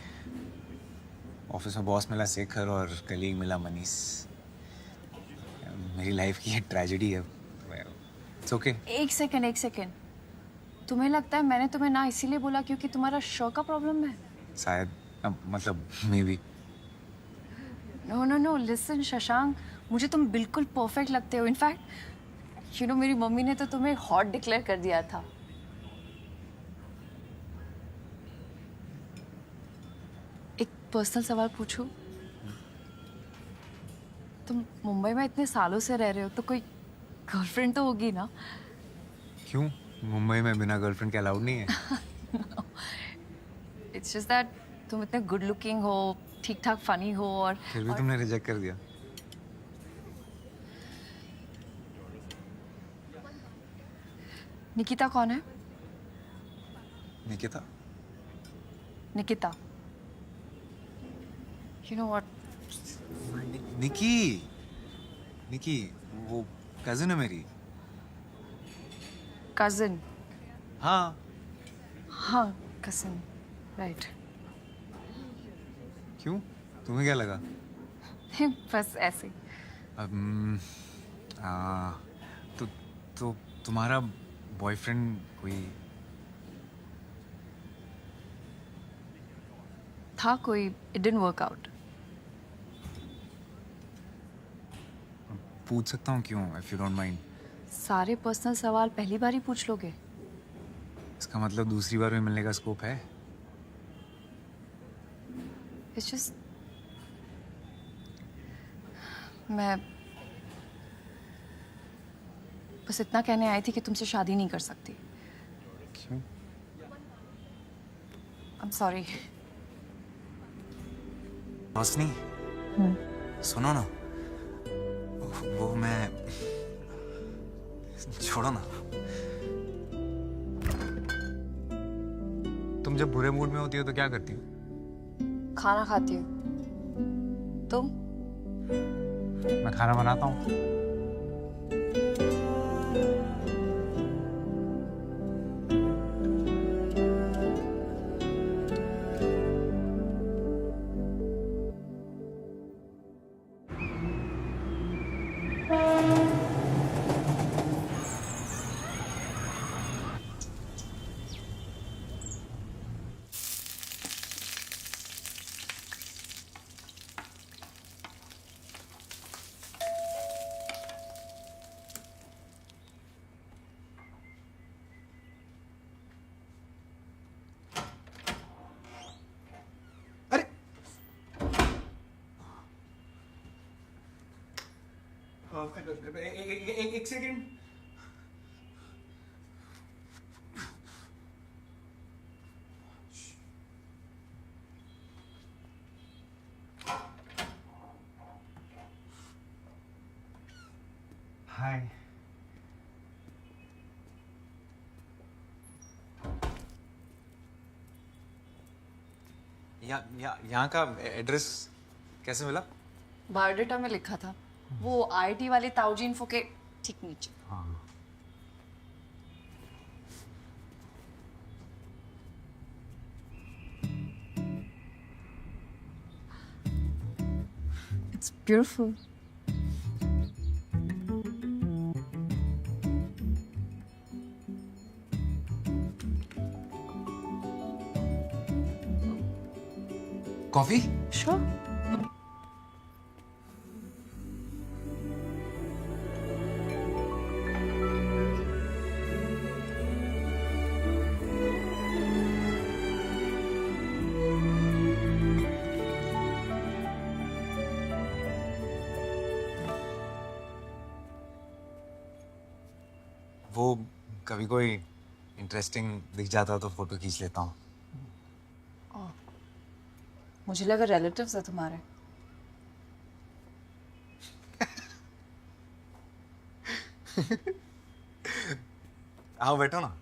ऑफिस में बॉस मिला शेखर और कलीग मिला मनीष। मेरी लाइफ की ये ट्रेजेडी है। It's okay. एक सेकंड। तुम्हें लगता है मैंने तुम्हें ना इसीलिए बोला क्योंकि तुम्हारा शो का प्रॉब्लम है? शायद, मतलब maybe. No listen Shashank, मुझे तुम बिल्कुल परफेक्ट लगते हो। इनफैक्ट मेरी मम्मी ने तो तुम्हें हॉट डिक्लेयर कर दिया था। एक पर्सनल सवाल पूछूं? तुम मुंबई में इतने सालों से रह रहे हो तो कोई गर्लफ्रेंड तो होगी ना? क्यों? मुंबई में बिना गर्लफ्रेंड के अलाउड नहीं है? इट्स जस्ट दैट तुम इतने गुड लुकिंग हो, ठीक ठाक फनी हो, और फिर भी तुमने रिजेक्ट कर दिया। निकिता कौन है? Nikita? Nikita, you know what? निकी निकी वो कजिन है मेरी। कजिन? हाँ हाँ कजिन, राइट। क्यों, तुम्हें क्या लगा? बस ऐसे। तो तुम्हारा बॉयफ्रेंड कोई था कोई, इट डिडंट वर्क आउट। पूछ सकता हूँ क्यों, इफ यू डोंट माइंड? सारे पर्सनल सवाल पहली बार ही पूछ लोगे? इसका मतलब दूसरी बार भी मिलने का स्कोप है? इट्स जस्ट मैं बस इतना कहने आई थी कि तुमसे शादी नहीं कर सकती। क्यों? I am sorry. रोशनी, सुनो ना, वो मैं, छोड़ो ना। तुम जब बुरे मूड में होती हो तो क्या करती हो? खाना खाती हूँ। तुम? मैं खाना बनाता हूँ। एक सेकंड। हाय। यहाँ का एड्रेस कैसे मिला? बायोडेटा में लिखा था, वो आईटी वाले ताऊजी इन्फो के ठीक नीचे। It's beautiful. कॉफी? श्योर। वो कभी कोई इंटरेस्टिंग दिख जाता तो फोटो खींच लेता हूँ। मुझे लगा रिलेटिव्स है तुम्हारे। आओ बैठो ना।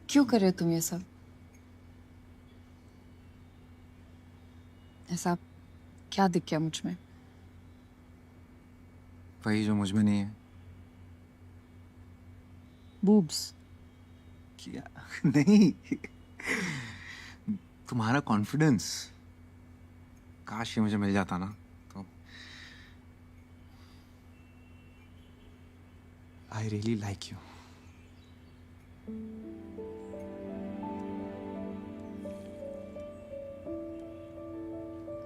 क्यों कर रहे हो तुम ये सब? ऐसा क्या दिख गया मुझ में? वही जो मुझ में नहीं है। बूब्स? क्या? नहीं, तुम्हारा कॉन्फिडेंस। काश ये मुझे मिल जाता ना तो। I really like you.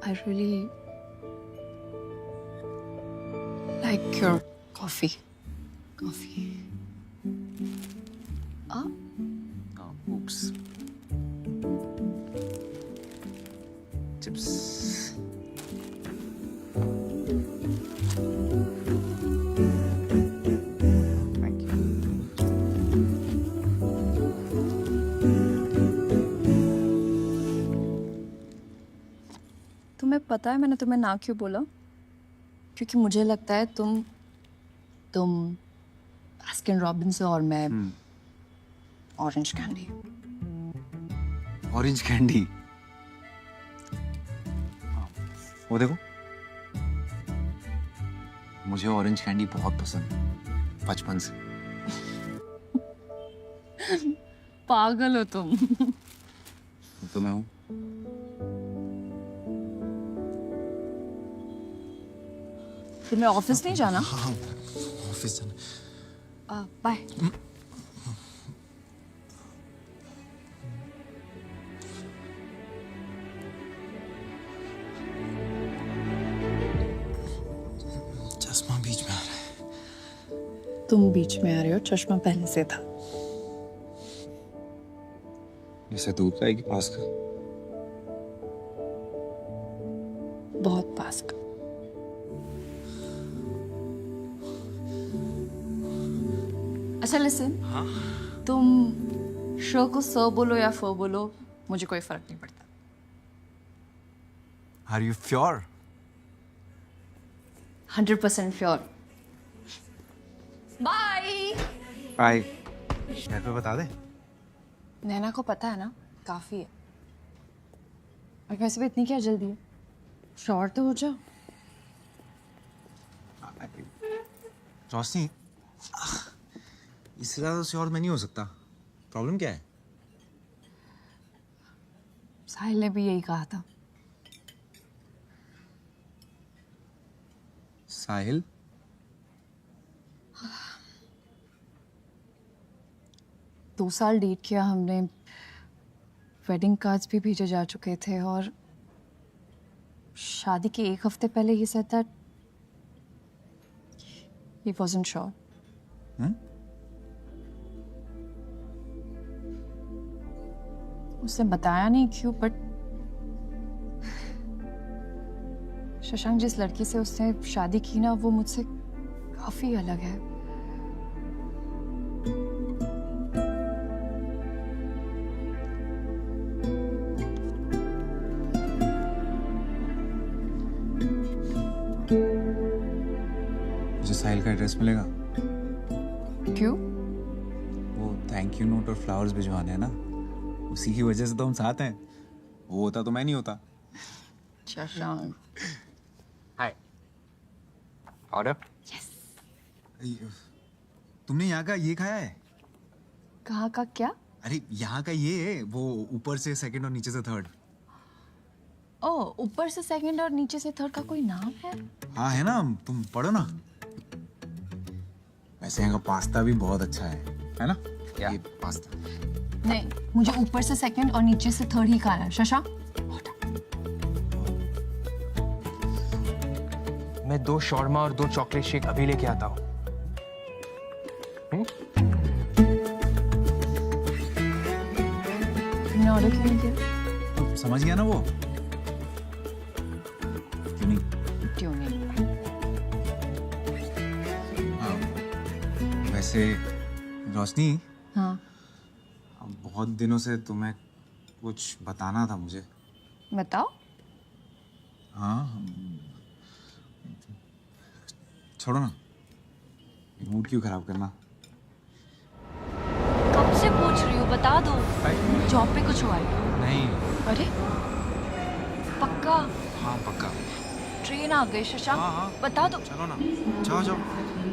I really like your coffee. Coffee. Ah? Oh, oops. Chips. Thank you. तुम्हें पता है मैंने तुम्हें ना क्यों बोला? क्योंकि मुझे लगता है तुम तुम बास्किन रॉबिन्स और मैं ऑरेंज कैंडी। Orange candy? वो देखो, मुझे ऑरेंज कैंडी बहुत पसंद है बचपन से। पागल हो तुम। तो मैं हूँ। तुम्हें ऑफिस नहीं जाना? हाँ ऑफिस जाना। बाय। चश्मा बीच में आ रहा है। तुम बीच में आ रहे हो, चश्मा पहले से था। जैसे दूर का है कि पास का? बहुत पास का। अच्छा लिसन, तुम शो को स बोलो या फ बोलो, मुझे कोई फर्क नहीं पड़ता। Are you sure? 100% sure. Bye. Bye. घर पे बता दे। नैना को पता है ना, काफी है। और वैसे भी इतनी क्या जल्दी है, श्योर तो हो जाओ। रोशनी, इससे ज्यादा श्योर मैं नहीं हो सकता। प्रॉब्लम क्या है? साहिल ने भी यही कहा था। साहिल? दो साल डेट किया हमने, वेडिंग कार्ड्स भी भेजे जा चुके थे और शादी के एक हफ्ते पहले ही said that he wasn't sure. उसने बताया नहीं क्यों, बट शशांक जिस लड़की से उसने शादी की ना, वो मुझसे काफी अलग है। मुझे साहिल का एड्रेस मिलेगा? क्यों? वो थैंक यू नोट और फ्लावर्स भिजवाने हैं ना, उसी की वजह से तो हम साथ हैं। वो होता तो मैं नहीं होता। शशांक। हाय। ऑर्डर? यस। तुमने यहाँ का ये खाया है? कहाँ का क्या? अरे यहाँ का ये, वो ऊपर से सेकंड और नीचे से थर्ड। ओह, ऊपर से सेकंड और नीचे से थर्ड का कोई नाम है? हाँ है ना, तुम पढ़ो ना। वैसे यहाँ का पास्ता भी बहुत अच्छा है ना? क्या? ये पास्ता। नहीं, मुझे ऊपर से सेकंड और नीचे से थर्ड ही खाना है। शशांक, मैं 2 शॉर्मा और 2 चॉकलेट शेक अभी लेके आता हूँ। तुमने ऑर्डर क्यों नहीं किया? तो समझ गया ना वो? क्यों नहीं? क्यों नहीं? हाँ, वैसे रोशनी, हाँ, बहुत दिनों से तुम्हें कुछ बताना था मुझे। बताओ। हाँ, छोड़ो ना, मूड क्यों खराब करना। कब से पूछ रही हूँ, बता दो। जॉब पे कुछ हुआ है? नहीं। अरे पक्का? हाँ पक्का। ट्रेन आ गई शशांक। हाँ। बता दो। चलो ना, जाओ जाओ।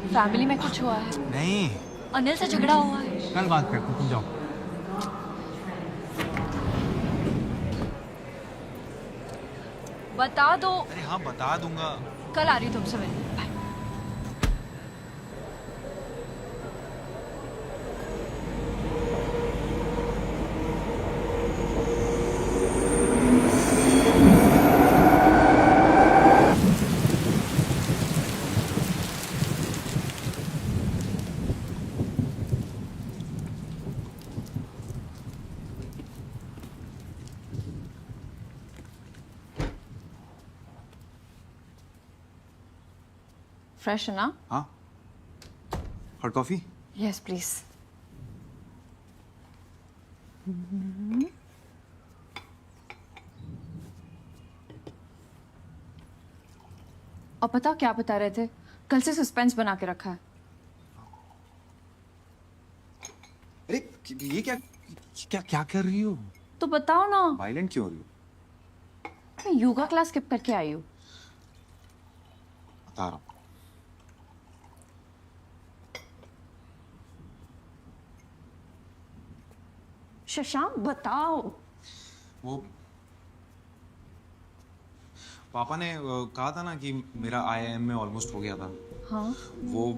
फैमिली में कुछ हुआ है? नहीं। अनिल से झगड़ा हुआ है? कल बात करते हैं, तुम जाओ। बता दो। अरे हाँ बता दूंगा। कल आ रही तुमसे मिलने। बाय। फ्रेश है ना? हाँ। Hot coffee? Yes please. और पता क्या बता रहे थे? कल से सस्पेंस बना के रखा है। ये क्या क्या क्या कर रही हो? तो बताओ ना। वायलेंट क्यों हो रही हो? मैं योगा क्लास स्किप करके आई हूँ। बता रहा हूँ। शशांक बताओ। वो पापा ने कहा था ना कि मेरा IIM में ऑलमोस्ट हो गया था। हाँ। वो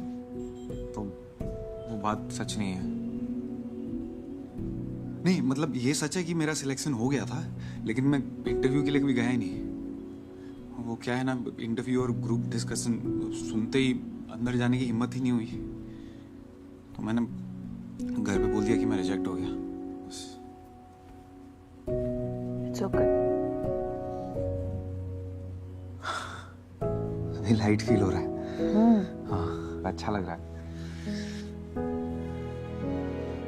बात सच नहीं है। नहीं मतलब ये सच है कि मेरा सिलेक्शन हो गया था, लेकिन मैं इंटरव्यू के लिए कभी गया ही नहीं। वो क्या है ना, इंटरव्यू और ग्रुप डिस्कशन सुनते ही अंदर जाने की हिम्मत ही नहीं हुई, तो मैंने घर पे बोल दिया कि मैं रिजेक्ट हो गया। It's okay. अभी लाइट फील हो रहा है। हाँ, अच्छा लग रहा है।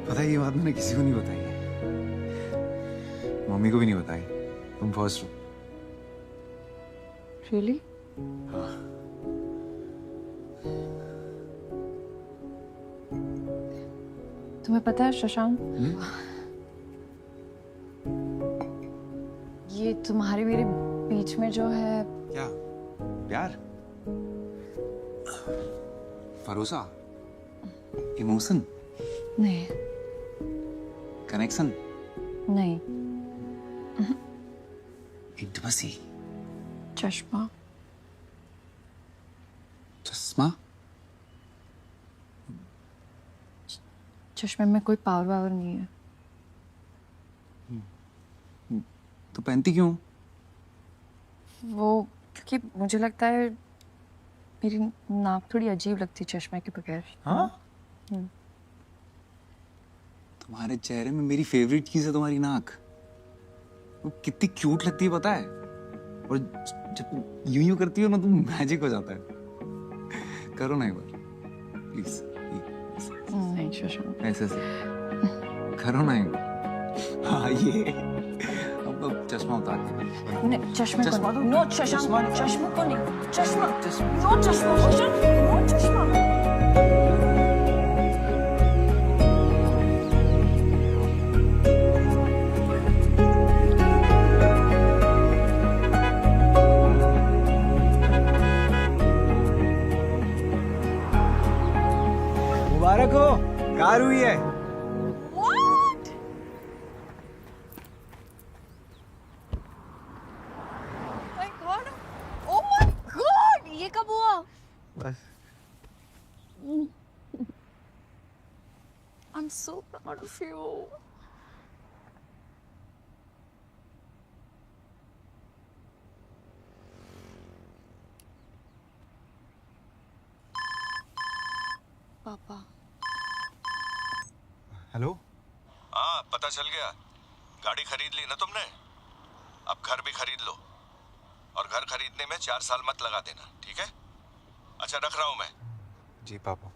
पता है ये बात मैंने किसी को नहीं बताई है, मम्मी को भी नहीं बताई। तुम फर्स्ट हो। Really? हाँ। तुम्हें पता है शशांक, ये तुम्हारे मेरे बीच में जो है क्या? प्यार? भरोसा? इमोशन? नहीं। कनेक्शन? नहीं। इंटिमेसी? चश्मा। चश्मा? चश्मे में कोई पावर वावर नहीं है। तो पहनती क्यों? वो क्योंकि मुझे लगता है मेरी नाक थोड़ी अजीब लगती है चश्मे के बगैर। हाँ? तुम्हारे चेहरे में मेरी फेवरेट चीज है तुम्हारी नाक। वो कितनी क्यूट लगती है पता है, और जब यूं यूं करती हो ना तुम मैजिक हो जाता है। करो ना एक बार प्लीज। नहीं शशांक। ऐसे से करो ना एक बार। हाँ ये अब चश्मा उतार के। नहीं चश्मे को चश्मा नहीं। नो शशांक, चश्मे को नहीं। चश्मा नो चश्मा शशांक, नो चश्मा। मुबारक हो, कार हुई है। Oh my God! ये कब हुआ? बस I'm so proud of you. पापा। हेलो। हाँ पता चल गया, गाड़ी खरीद ली ना तुमने, अब घर भी खरीद लो, और घर खरीदने में 4 साल मत लगा देना, ठीक है? अच्छा रख रहा हूं मैं। जी पापा।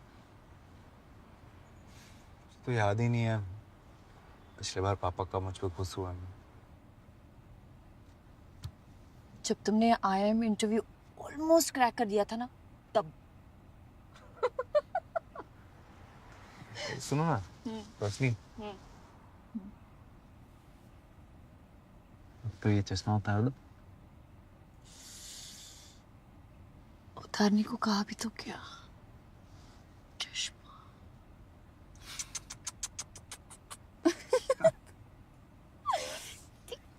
तो याद ही नहीं है पिछले बार पापा का मुझ पर गुस्सा हुआ। जब तुमने IIM में इंटरव्यू ऑलमोस्ट क्रैक कर दिया था ना, तब। सुनो ना रोशनी, तो ये चश्मा उतार दो। उतारने को कहा भी तो क्या? चश्मा।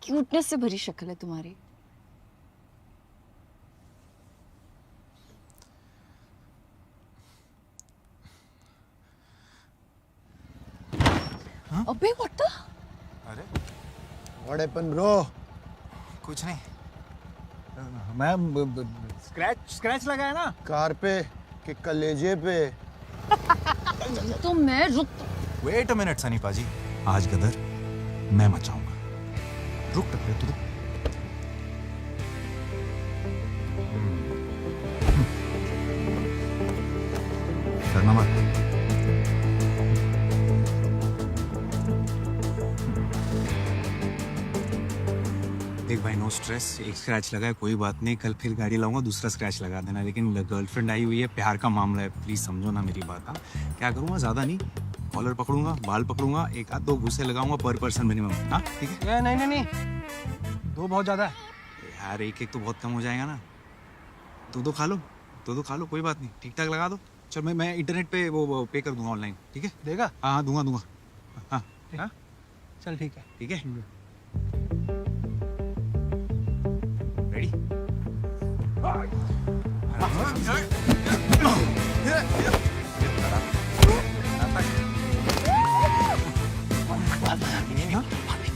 क्यूटनेस से भरी शक्ल है तुम्हारी। अबे व्हाट द? अरे व्हाट हैपेंड ब्रो? कुछ नहीं। मैं स्क्रैच लगा है ना कार पे कि कलेजे पे। तो मैं रुक। वेट अ मिनट सनी पाजी, आज गदर मैं मचाऊंगा। रुक टकरे तू रुक। डरना मत। देख भाई नो स्ट्रेस, एक स्क्रैच लगा है कोई बात नहीं, कल फिर गाड़ी लाऊंगा दूसरा स्क्रैच लगा देना, लेकिन गर्लफ्रेंड आई हुई है, प्यार का मामला है, प्लीज समझो ना मेरी बात। हाँ क्या करूँगा, ज्यादा नहीं, कॉलर पकड़ूंगा, बाल पकड़ूंगा, एक आध 2 घुसे लगाऊंगा पर पर्सन मिनिमम। हाँ ठीक है। नहीं 2 बहुत ज्यादा है यार, एक तो बहुत कम हो जाएगा ना। 2 खा लो, 2 खा लो, कोई बात नहीं, ठीक ठाक लगा दो। चल मैं इंटरनेट पे वो पे कर दूंगा ऑनलाइन, ठीक है? देगा? हाँ दूंगा। हाँ हाँ चल ठीक है। ठीक है, रेडी?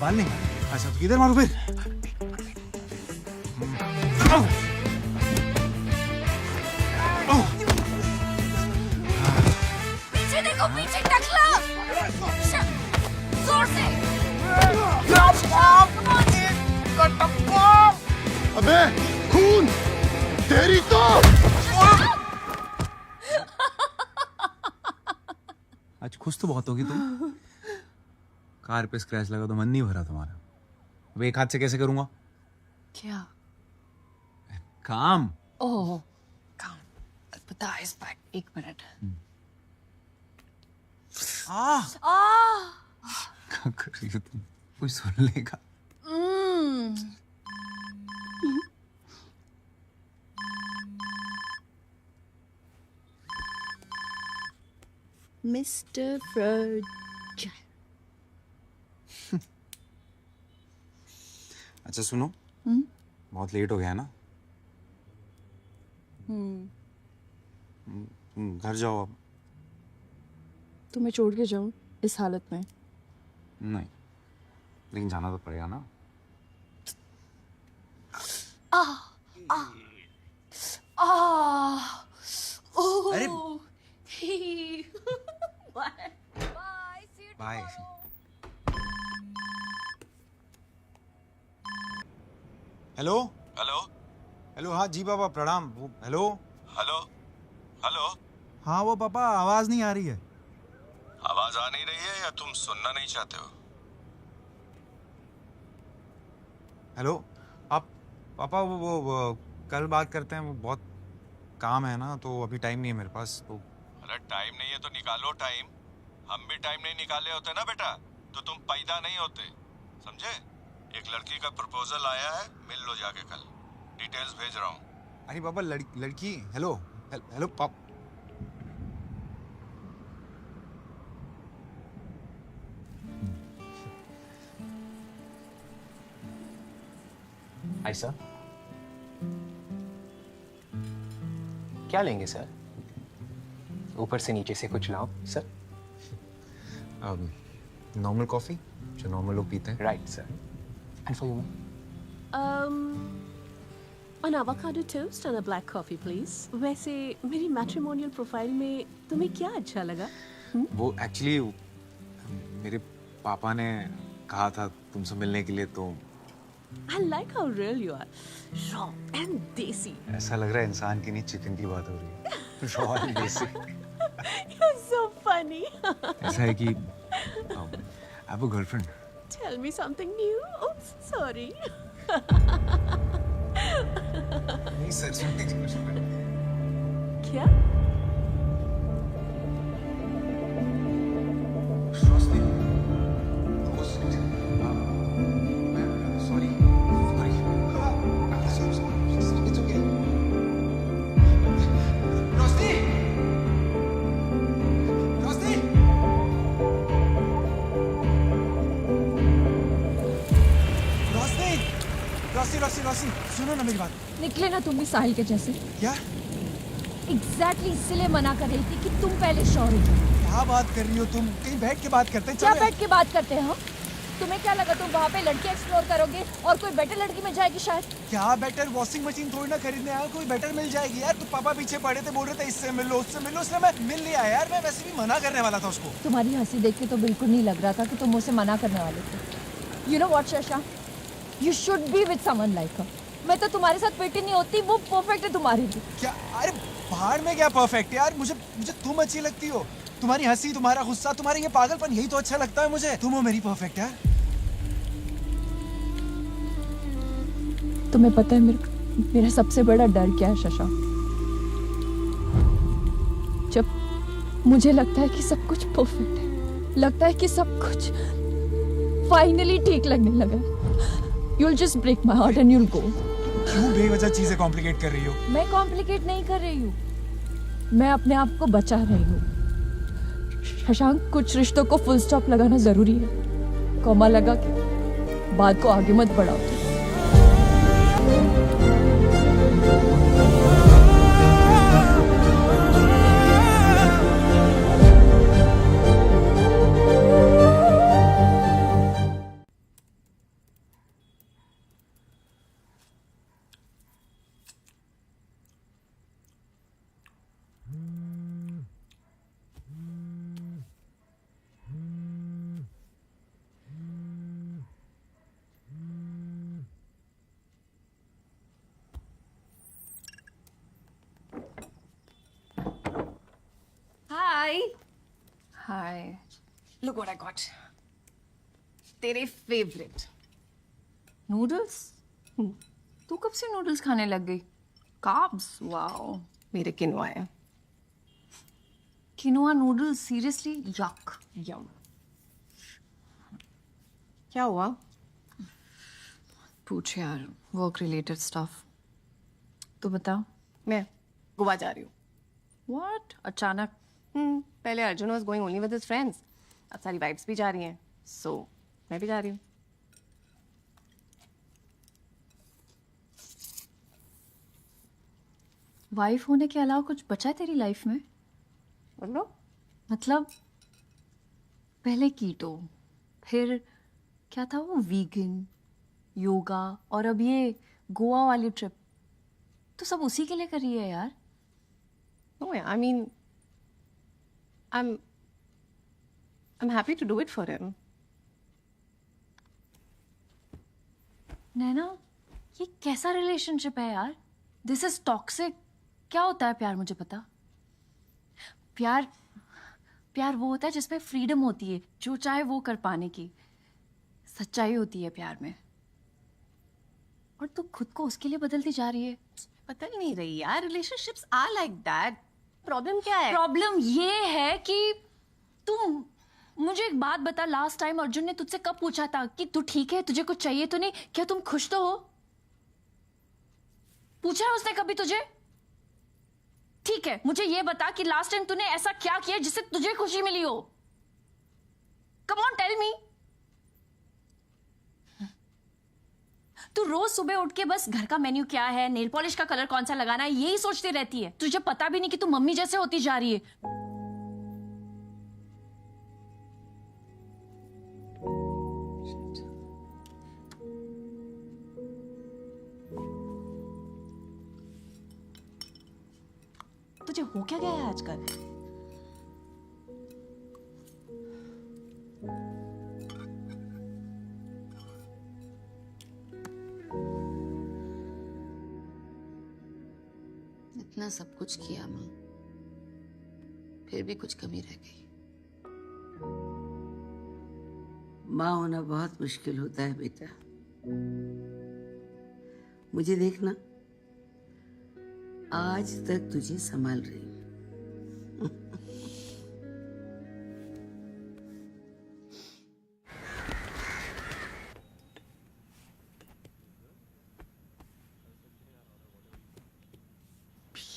बाल नहीं। अच्छा तो किधर मारू फिर? पीछे देखो, पीछे टकला। जोर से। अबे खून तेरी तो। आज खुश तो बहुत होगी तुम। कार पे स्क्रैच लगा तो मन नहीं भरा तुम्हारा। अब एक हाथ से कैसे करूंगा? क्या? काम। ओह, काम। पता है इस बैग, 1 मिनट। क्या कर रही हो तुम? कोई सुन लेगा। Mister fraud. अच्छा सुनो, बहुत लेट हो गया ना, घर जाओ अब। तुम्हें छोड़ के जाऊं इस हालत में? नहीं, लेकिन जाना तो पड़ेगा ना। अरे बाय। Hello hello. हाँ जी पापा प्रणाम। Hello hello. हाँ वो पापा आवाज नहीं आ रही है। आवाज आ नहीं रही है या तुम सुनना नहीं चाहते हो? हेलो आप पापा वो कल बात करते हैं, वो बहुत काम है ना, तो अभी टाइम नहीं है मेरे पास। तो अरे टाइम नहीं है तो निकालो टाइम। हम भी टाइम नहीं निकाले होते ना बेटा तो तुम पैदा नहीं होते, समझे? एक लड़की का प्रपोजल आया है, मिल लो जाके कल। डिटेल्स भेज रहा हूँ। अरे पापा लड़की। हेलो हेलो पाप। हाय सर, क्या लेंगे सर? ऊपर से नीचे से कुछ लाओ सर। नॉर्मल कॉफी जो नॉर्मल लोग पीते हैं। Right sir. And for you? An avocado toast and a black coffee, please. वैसे मेरी मैट्रिमोनियल प्रोफाइल में तुम्हें क्या अच्छा लगा? वो एक्चुअली मेरे पापा ने कहा था तुमसे मिलने के लिए, तो I like how real you are. Raw and desi. ऐसा लग रहा है इंसान की नहीं चिकन की बात हो रही है। रॉ एंड देसी। You're so funny. ऐसा है कि I have a girlfriend. Tell me something new. Oops, sorry. नहीं सच में। क्या? रोशनी सुनो ना मेरी बात। निकले ना तुम भी साहिल के जैसे। क्या? एग्जैक्टली इसलिए मना कर रही थी कि तुम पहले श्योर हो जाओ। क्या बात कर रही हो तुम? कहीं बैठ के बात करते हैं। क्या बैठ के बात करते हैं हम? तुम्हें क्या लगा तुम वहाँ पे लड़की एक्सप्लोर करोगे और कोई बेटर लड़की मिल जाएगी शायद? क्या बेटर? वॉशिंग मशीन थोड़ी ना खरीदने आया, कोई बेटर मिल जाएगी यार। तो पापा पीछे पड़े थे, बोल रहे थे इससे मिल लो उससे मिल लो, इसलिए मैं मिल लिया यार। मैं वैसे भी मना करने वाला था उसको। तुम्हारी हंसी देख के तो बिल्कुल नहीं लग रहा था कि तुम मुझसे मना करने वाले थे। You know what, शशा? You should be with someone like her. मैं तो तुम्हारे साथ फिट ही नहीं होती, वो परफेक्ट है तुम्हारी लिए। क्या? अरे बाहर में क्या परफेक्ट यार? मुझे तुम अच्छी लगती हो। तुम्हारी हंसी, तुम्हारा गुस्सा, तुम्हारा ये पागलपन, यही तो अच्छा लगता है मुझे। तुम हो मेरी परफेक्ट यार। तुम्हें पता है मेरा सबसे बड़ा डर क्या है शशा? जब मुझे लगता है कि सब कुछ परफेक्ट है लगता है कि सब कुछ फाइनली ठीक लगने लगा। You'll just break my heart and you'll go. क्यों बेवजह चीजें कॉम्प्लिकेट कर रही हो? मैं कॉम्प्लिकेट नहीं कर रही हूँ, मैं अपने आप को बचा रही हूँ। शशांक, कुछ रिश्तों को फुल स्टॉप लगाना जरूरी है। कॉमा लगा के बात को आगे मत बढ़ाओ। हाय, लुक व्हाट आई गॉट। तेरे फेवरेट नूडल्स? तू कब से नूडल्स खाने लग गई? कार्ब्स? वाओ। मेरे किनवा है। Quinoa noodles? सीरियसली? यक। यम। क्या हुआ? पूछ यार, वर्क रिलेटेड स्टफ। तो बता। मैं गोवा जा रही हूँ। व्हाट? अचानक? पहले Arjun was going only with his friends, अब सारी वाइब्स भी जा रही हैं, सो मैं भी जा रही हूँ। वाइफ होने के अलावा कुछ बचा है तेरी लाइफ में? मतलब पहले कीटो, फिर क्या था वो, वीगन, योगा, और अब ये गोवा वाली ट्रिप। तो सब उसी के लिए कर रही है यार? No, I mean, I'm happy to do it for him. नैना, ये कैसा रिलेशनशिप है यार? This is toxic. क्या होता है प्यार, मुझे पता। प्यार वो होता है जिसमें फ्रीडम होती है, जो चाहे वो कर पाने की। सच्चाई होती है प्यार में। और तू खुद को उसके लिए बदलती जा रही है। बदल नहीं रही यार, relationships are like that. Problem क्या है? प्रॉब्लम ये है कि तुम मुझे एक बात बता, लास्ट टाइम अर्जुन ने तुझसे कब पूछा था कि तू ठीक है, तुझे कुछ चाहिए तो नहीं, क्या तुम खुश तो हो? पूछा है उसने कभी तुझे? ठीक है, मुझे ये बता कि लास्ट टाइम तूने ऐसा क्या किया जिससे तुझे खुशी मिली हो? Come on, tell me. तू रोज सुबह उठ के बस घर का मेन्यू क्या है, नेल पॉलिश का कलर कौन सा लगाना है, यही सोचती रहती है। तुझे पता भी नहीं कि तू मम्मी जैसे होती जा रही है। तुझे हो क्या गया है आजकल? इतना सब कुछ किया माँ, फिर भी कुछ कमी रह गई। माँ होना बहुत मुश्किल होता है बेटा। मुझे देखना, आज तक तुझे संभाल रही हूँ।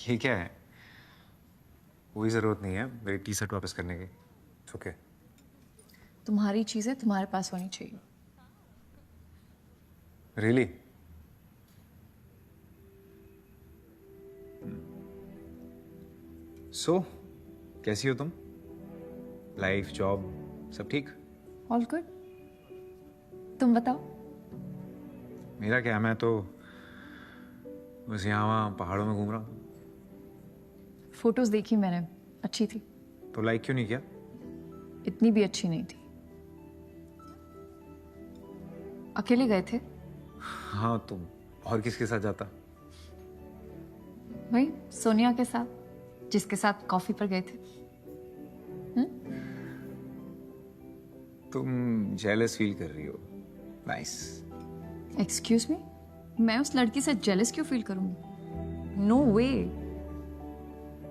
ये क्या है? कोई जरूरत नहीं है मेरी टी शर्ट वापस करने की। ओके। तुम्हारी चीजें तुम्हारे पास होनी चाहिए। रियली? सो कैसी हो तुम? लाइफ, जॉब, सब ठीक? All good. तुम बताओ। मेरा क्या, मैं तो बस यहाँ वहाँ पहाड़ों में घूम रहा हूँ। फोटोज देखी मैंने, अच्छी थी। तो लाइक क्यों नहीं किया? इतनी भी अच्छी नहीं थी। अकेले गए थे? हाँ, तुम और किसके साथ जाता? भाई सोनिया के साथ, जिसके साथ कॉफी पर गए थे। तुम जेलस फील कर रही हो। नाइस। एक्सक्यूज मी, मैं उस लड़की से जेलस क्यों फील करूंगी? नो वे।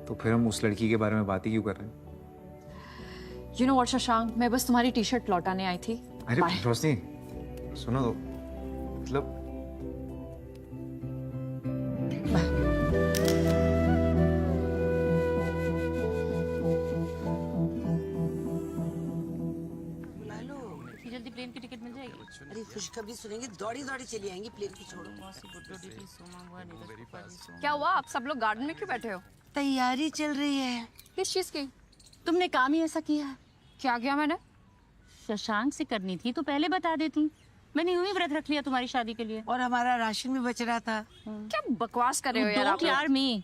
तो फिर हम उस लड़की के बारे में बात ही क्यों कर रहे हैं? You know what, शशांक, मैं बस तुम्हारी टी शर्ट लौटाने आई थी. अरे Bye. रोशनी सुनो तो, मतलब जल्दी प्लेन की टिकट मिल जाएगी. अरे खुशखबरी सुनेंगे, दौड़ी दौड़ी चली आएंगी, प्लेन की छोड़ो. क्या हुआ, आप सब लोग गार्डन में क्यों बैठे हो? तैयारी चल रही है. किस चीज की? तुमने काम ही ऐसा किया है. क्या किया मैंने? शशांक से करनी थी तो पहले बता देती. मैंने यूं ही व्रत रख लिया तुम्हारी शादी के लिए. और हमारा राशन भी बच रहा था. क्या बकवास कर रहे हो यार आप Don't यार मी.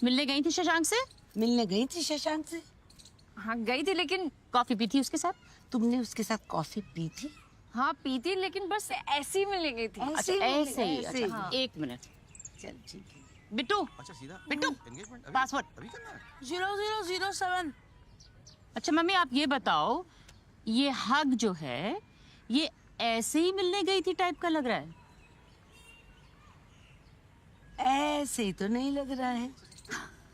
मिलने गई थी शशांक से? मिलने गई थी शशांक से. हाँ गई थी, लेकिन कॉफी पी थी उसके साथ? तुमने उसके साथ कॉफी पी थी? हाँ पी थी, लेकिन बस ऐसे ही मिलने गई थी. अच्छा ऐसे ही. अच्छा हाँ. एक मिनट. चल ठीक है. बिट्टू. अच्छा सीधा बिट्टू पासवर्ड. 0007. अच्छा मम्मी आप ये बताओ, ये हग जो है ये ऐसे ही मिलने गई थी टाइप का लग रहा है. ऐसे ही तो नहीं लग रहा है.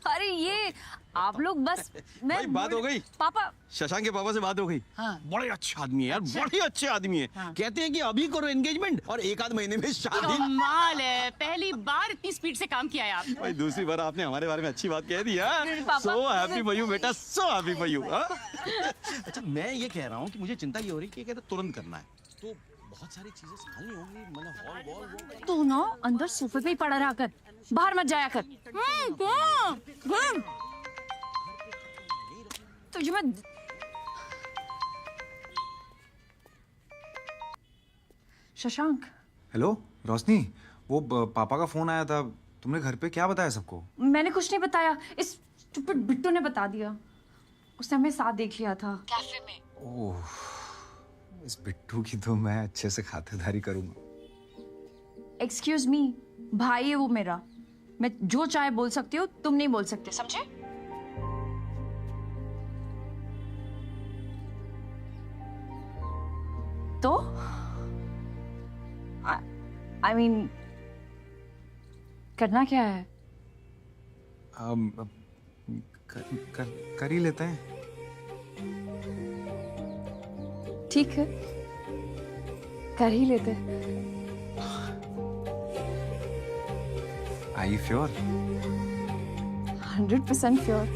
अरे ये आप लोग बस भाई बात हो गई. पापा, शशांक के पापा से बात हो गई. हाँ. बड़े अच्छे आदमी है यार, बड़े अच्छे आदमी है. कहते हैं कि अभी करो एंगेजमेंट और एक आध महीने में शादी. कमाल है, पहली बार इतनी स्पीड से काम किया है आप. भाई दूसरी बार आपने हमारे बारे में अच्छी बात कह दी. पापा, सो हैप्पी फॉर यू बेटा, सो हैप्पी फॉर यू. अच्छा मैं ये कह रहा हूँ कि मुझे चिंता ये हो रही है कि कहते तुरंत करना है तो बहुत सारी चीजें संभालनी होंगी. मतलब हॉल वॉल तू ना अंदर सोफे पे ही पड़ा रहा कर, बाहर मत जाया कर. तुझे मैं शशांक. हेलो रोशनी, वो पापा का फोन आया था. तुमने घर पे क्या बताया सबको? मैंने कुछ नहीं बताया, इस स्टूपिड बिट्टू ने बता दिया. उसने हमें साथ देख लिया था कैफे में. ओह, इस बिट्टू की तो मैं अच्छे से खातिरदारी करूंगा. एक्सक्यूज मी, भाई है वो मेरा. मैं जो चाहे बोल सकती हूँ, तुम नहीं बोल सकते, समझे? तो आई मीन करना क्या है? कर ही लेते हैं. ठीक है, कर ही लेते. Are you sure? 100% sure.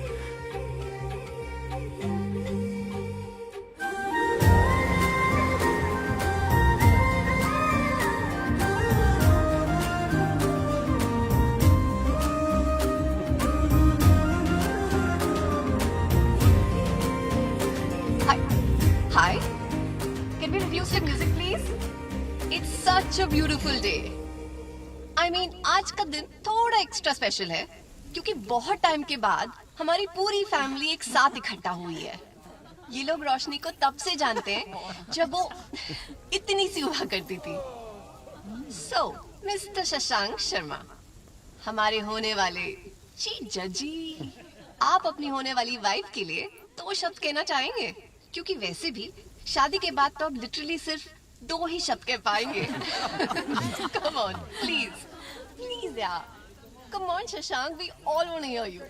Hi. Can we reduce the music, please? It's such a beautiful day. I mean, आज का दिन थोड़ा एक्स्ट्रा स्पेशल है क्योंकि बहुत टाइम के बाद हमारी पूरी फैमिली एक साथ इकट्ठा हुई है. ये लोग रोशनी को तब से जानते हैं जब वो इतनी सी हुआ करती थी. So, मिस्टर शशांक शर्मा, हमारे होने वाले जीजा जी, आप अपनी होने वाली वाइफ के लिए 2 शब्द कहना चाहेंगे? क्योंकि वैसे भी शादी के बाद तो आप लिटरली सिर्फ 2 ही शब्द कह पाएंगे. Come on, please, please यार. Come on, Shashank, we all want to hear you.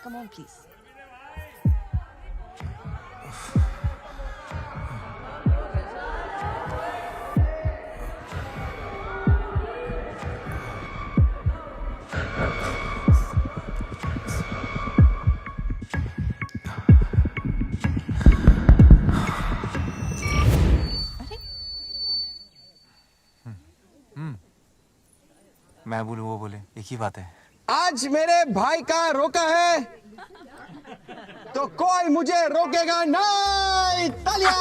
Come on, please. मैं बोलूं वो बोले, एक ही बात है. आज मेरे भाई का रोका है तो कोई मुझे रोकेगा नहीं. तालिया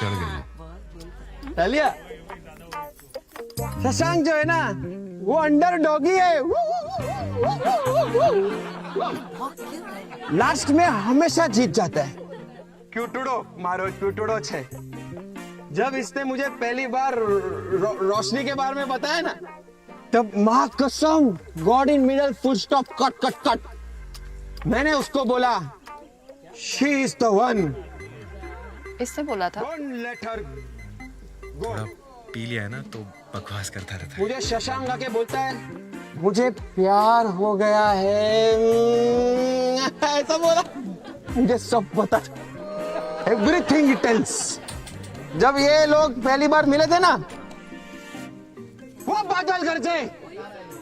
चढ़ गई. तालिया. शशांक जो है ना, वो अंडर डॉगी है. लास्ट में हमेशा जीत जाता है. क्यूटुडो मारो, क्यूटुडो छे. जब इसने मुझे पहली बार रोशनी के बारे में बताया ना, तब माँ कसम, God in middle full stop cut cut cut, मैंने उसको बोला शी इज द वन. इसने बोला था. Don't let her go. P लिया है ना तो बकवास करता रहता है. मुझे शशांक आके बोलता है मुझे प्यार हो गया है, ऐसा बोला। मुझे सब पता, एवरीथिंग ही टेल्स। जब ये लोग पहली बार मिले थे ना, वो बादल गरजे,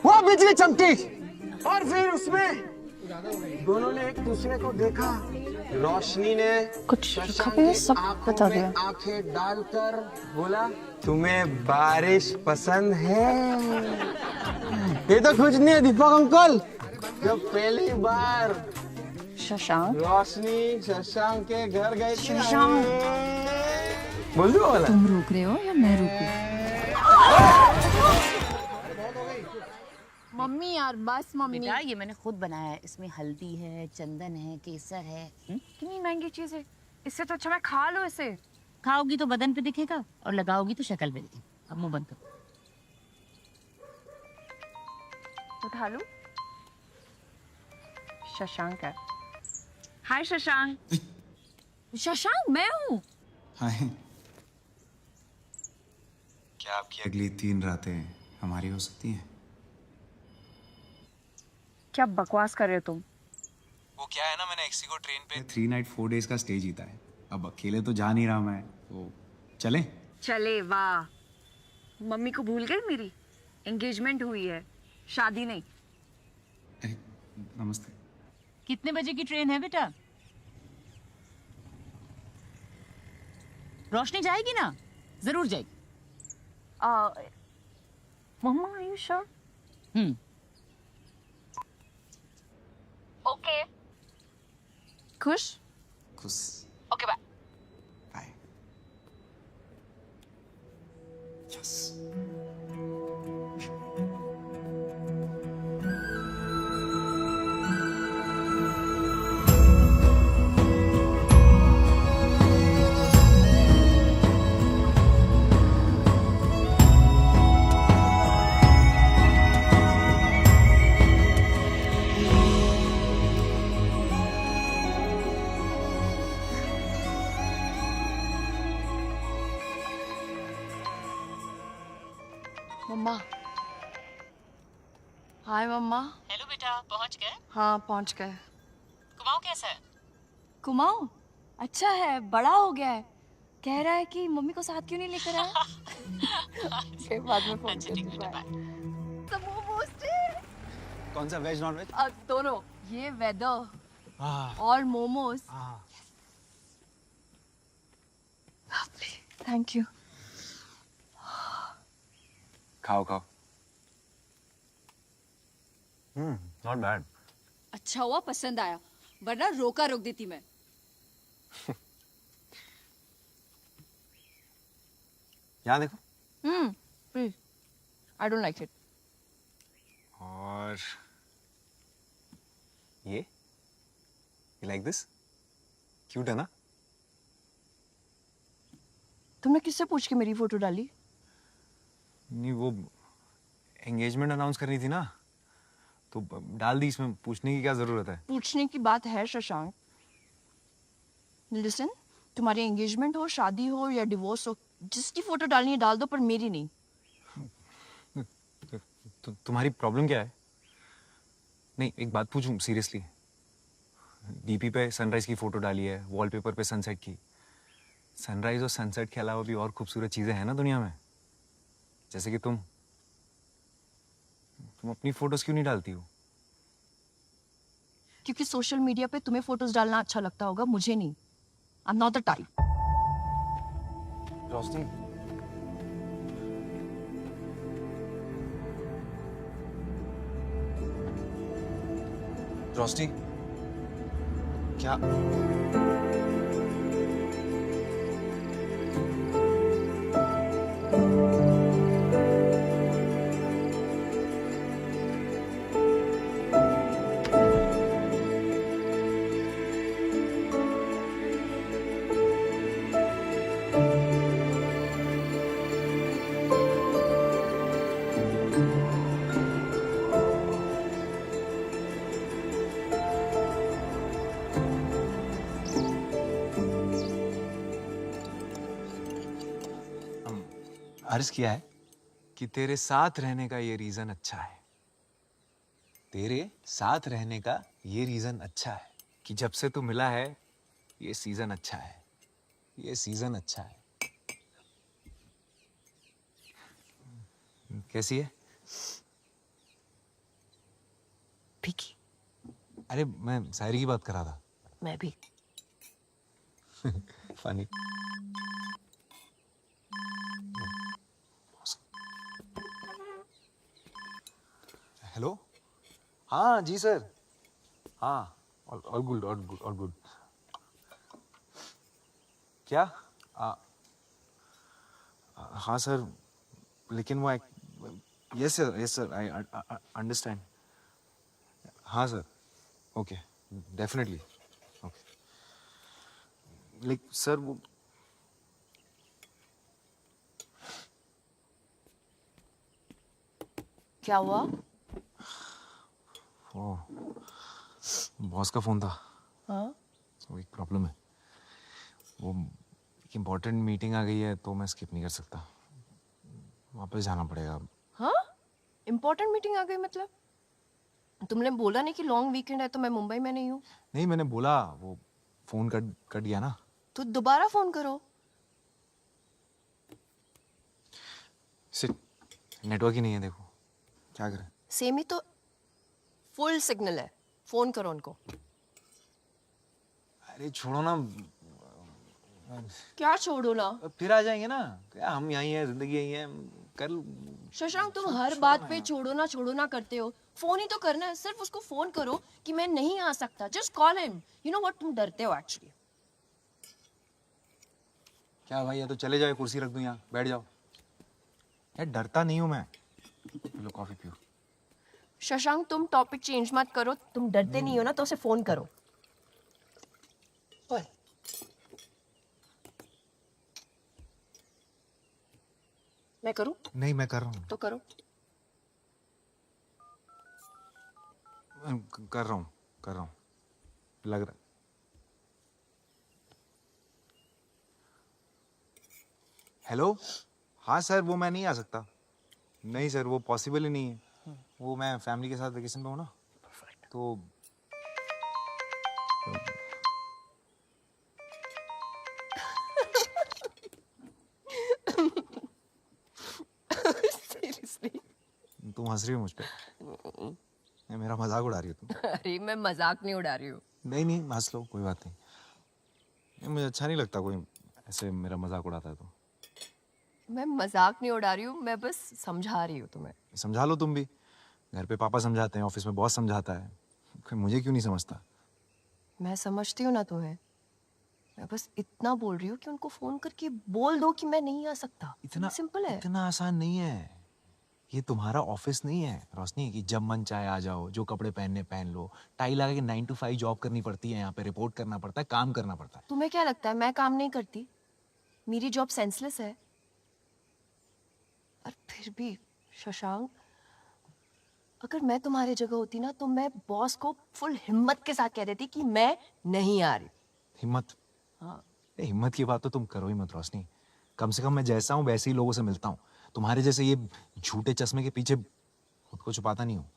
वो बिजली चमकी, और फिर उसमें दोनों ने एक दूसरे को देखा। रोशनी ने कुछ सब बता दिया। आंखें डालकर बोला, तुम्हें बारिश पसंद है? ये तो कुछ नहीं है दीपक अंकल। जब पहली बार शशांक, रोशनी शशांक के घर गए थे। शशांक, बोल दो वाला। तुम रुक रहे हो या मैं रुकूं? मम्मी यार बस मम्मी। बेटा ये मैंने खुद बनाया है, इसमें हल्दी है, चंदन है, केसर है। कितनी महंगी चीज है, इससे तो अच्छा मैं खा लूं इसे। खाओगी तो बदन पे दिखेगा और लगाओगी तो शक्ल पे दिखेगा। अब मुंह बंद करो। उठा लूं? शशांक है। हाय शशांक। शशांक मैं हूँ। हाय। क्या आपकी अगली 3 रातें हमारी हो सकती हैं? क्या बकवास कर रहे हो तुम? वो क्या है ना, मैंने एक्सिको ट्रेन पे 3 नाइट 4 डेज का स्टे जीता है। अब अकेले तो जा नहीं रहा मैं, तो चलें? चले वाह। मम्मी को भूल गई मेरी? एंगेजमेंट हुई है, शादी नहीं। नमस्ते। कितने बजे की ट्रेन है बेटा? रोशनी जाएगी ना? जरूर जाएगी। Mamma are you sure? Okay. खुश? खुश। Okay bye. Bye. Yes. Mamma. Hi mamma. Hello बेटा, पहुंच गए? हाँ पहुंच गए। कुमाऊं कैसा है? कुमाऊं अच्छा है, बड़ा हो गया है। कह रहा है कि मम्मी को साथ क्यों नहीं लेकर आया। फिर बाद में फोन अच्छा ठीक है बेटा, बाय। कौन सा, वेज नॉन वेज? दोनों। ये वेदर और मोमोज। Thank you. खाओ खाओ। Not bad. अच्छा हुआ पसंद आया, वरना रोका रोक देती मैं। यहाँ देखो। Please I don't like it. और ये लाइक दिस? क्यूट है ना? तुमने किससे पूछ के मेरी फोटो डाली? नहीं, वो एंगेजमेंट अनाउंस करनी थी ना, तो डाल दी। इसमें पूछने की क्या जरूरत है? पूछने की बात है शशांक। लिसन, तुम्हारी एंगेजमेंट हो, शादी हो या डिवोर्स हो, जिसकी फोटो डालनी है डाल दो, पर मेरी नहीं। तुम्हारी प्रॉब्लम क्या है? नहीं, एक बात पूछूं सीरियसली। डीपी पे सनराइज की फोटो डाली है, वॉलपेपर पे सनसेट की। सनराइज और सनसेट के अलावा भी और खूबसूरत चीजें हैं ना दुनिया में, जैसे कि तुम अपनी फोटोज क्यों नहीं डालती हो? क्योंकि सोशल मीडिया पे तुम्हें फोटोज डालना अच्छा लगता होगा, मुझे नहीं। I am not the type. Roshni, Roshni, क्या? अर्ज किया है कि तेरे साथ रहने का ये रीजन अच्छा है। तेरे साथ रहने का ये रीजन अच्छा है कि जब से तू मिला है ये सीजन अच्छा है, ये सीजन अच्छा है। कैसी है? फीकी। अरे मैं शायरी की बात कर रहा था। मैं भी। फनी। हेलो। हाँ जी सर। हाँ all good all good all good. क्या? हाँ सर, लेकिन वो यस सर आई अंडरस्टैंड। हाँ sir, okay definitely okay. Like sir वो क्या हुआ? वो बॉस का फोन था। हाँ? वो एक प्रॉब्लम है, वो एक इम्पोर्टेंट मीटिंग आ गई है तो मैं स्किप नहीं कर सकता, वापस जाना पड़ेगा। हाँ? इम्पोर्टेंट मीटिंग आ गई मतलब? तुमने बोला नहीं कि लॉन्ग वीकेंड है तो मैं मुंबई में नहीं हूँ? नहीं मैंने बोला, वो फोन कट गया ना। तो दोबारा फोन करो। नेटवर्क ही नहीं है, देखो क्या करें। सेम ही तो फुल सिग्नल है, फोन करो उनको। अरे छोड़ो ना। क्या छोड़ो ना? फिर आ जाएंगे ना, क्या हम यहीं हैं, जिंदगी यहीं है, कर। शशांक तुम हर बात पे छोड़ो ना करते हो। फोन ही तो करना है, सिर्फ उसको फोन करो कि मैं नहीं आ सकता। Just call him. You know what, तुम डरते हो एक्चुअली। क्या भाई, या तो चले जाओ, कुर्सी रख दूं यहाँ, बैठ जाओ। यार डरता नहीं हूँ मैं। लो कॉफी पियो। शशांक तुम टॉपिक चेंज मत करो। तुम डरते नहीं हो ना तो उसे फोन करो। ओए। मैं करूं? नहीं मैं कर रहा हूँ। तो करो। कर रहा हूँ लग रहा। हेलो। हाँ सर, वो मैं नहीं आ सकता। नहीं सर, वो पॉसिबल ही नहीं है। वो मैं फैमिली के साथ वेकेशन पे हूँ ना, तो सीरियसली? तुम हंस रही हो मुझ पे? नहीं, मेरा मजाक उड़ा रही हो तुम। अरे मैं मजाक नहीं उड़ा रही हूँ। नहीं हंस लो, कोई बात नहीं। मुझे अच्छा नहीं लगता कोई ऐसे मेरा मजाक उड़ाता है तो। मैं मजाक नहीं उड़ा रही हूँ, मैं बस समझा रही हूँ तुम्हें। समझा लो तुम भी। घर पे पापा समझाते हैं, ऑफिस में बॉस समझाता है, कोई मुझे क्यों नहीं समझता? मैं समझती हूँ ना तुम्हें। मैं बस इतना बोल रही हूँ कि उनको फोन करके बोल दो कि मैं नहीं आ सकता। इतना सिंपल है। इतना आसान नहीं है। ये तुम्हारा ऑफिस नहीं है रोशनी कि जब मन चाहे आ जाओ, जो कपड़े पहनने पहन लो। टाई लगा के 9 to 5 जॉब करनी पड़ती है, यहाँ पे रिपोर्ट करना पड़ता है, काम करना पड़ता है। तुम्हें क्या लगता है मैं काम नहीं करती? मेरी जॉब सेंसलेस है। और फिर भी शशांक, अगर मैं तुम्हारी जगह होती ना तो मैं बॉस को फुल हिम्मत के साथ कह देती कि मैं नहीं आ रही। हिम्मत? हाँ। हिम्मत की बात तो तुम करो ही मत रोशनी। कम से कम मैं जैसा हूँ वैसे ही लोगों से मिलता हूँ। तुम्हारे जैसे ये झूठे चश्मे के पीछे खुद को छुपाता नहीं हूँ।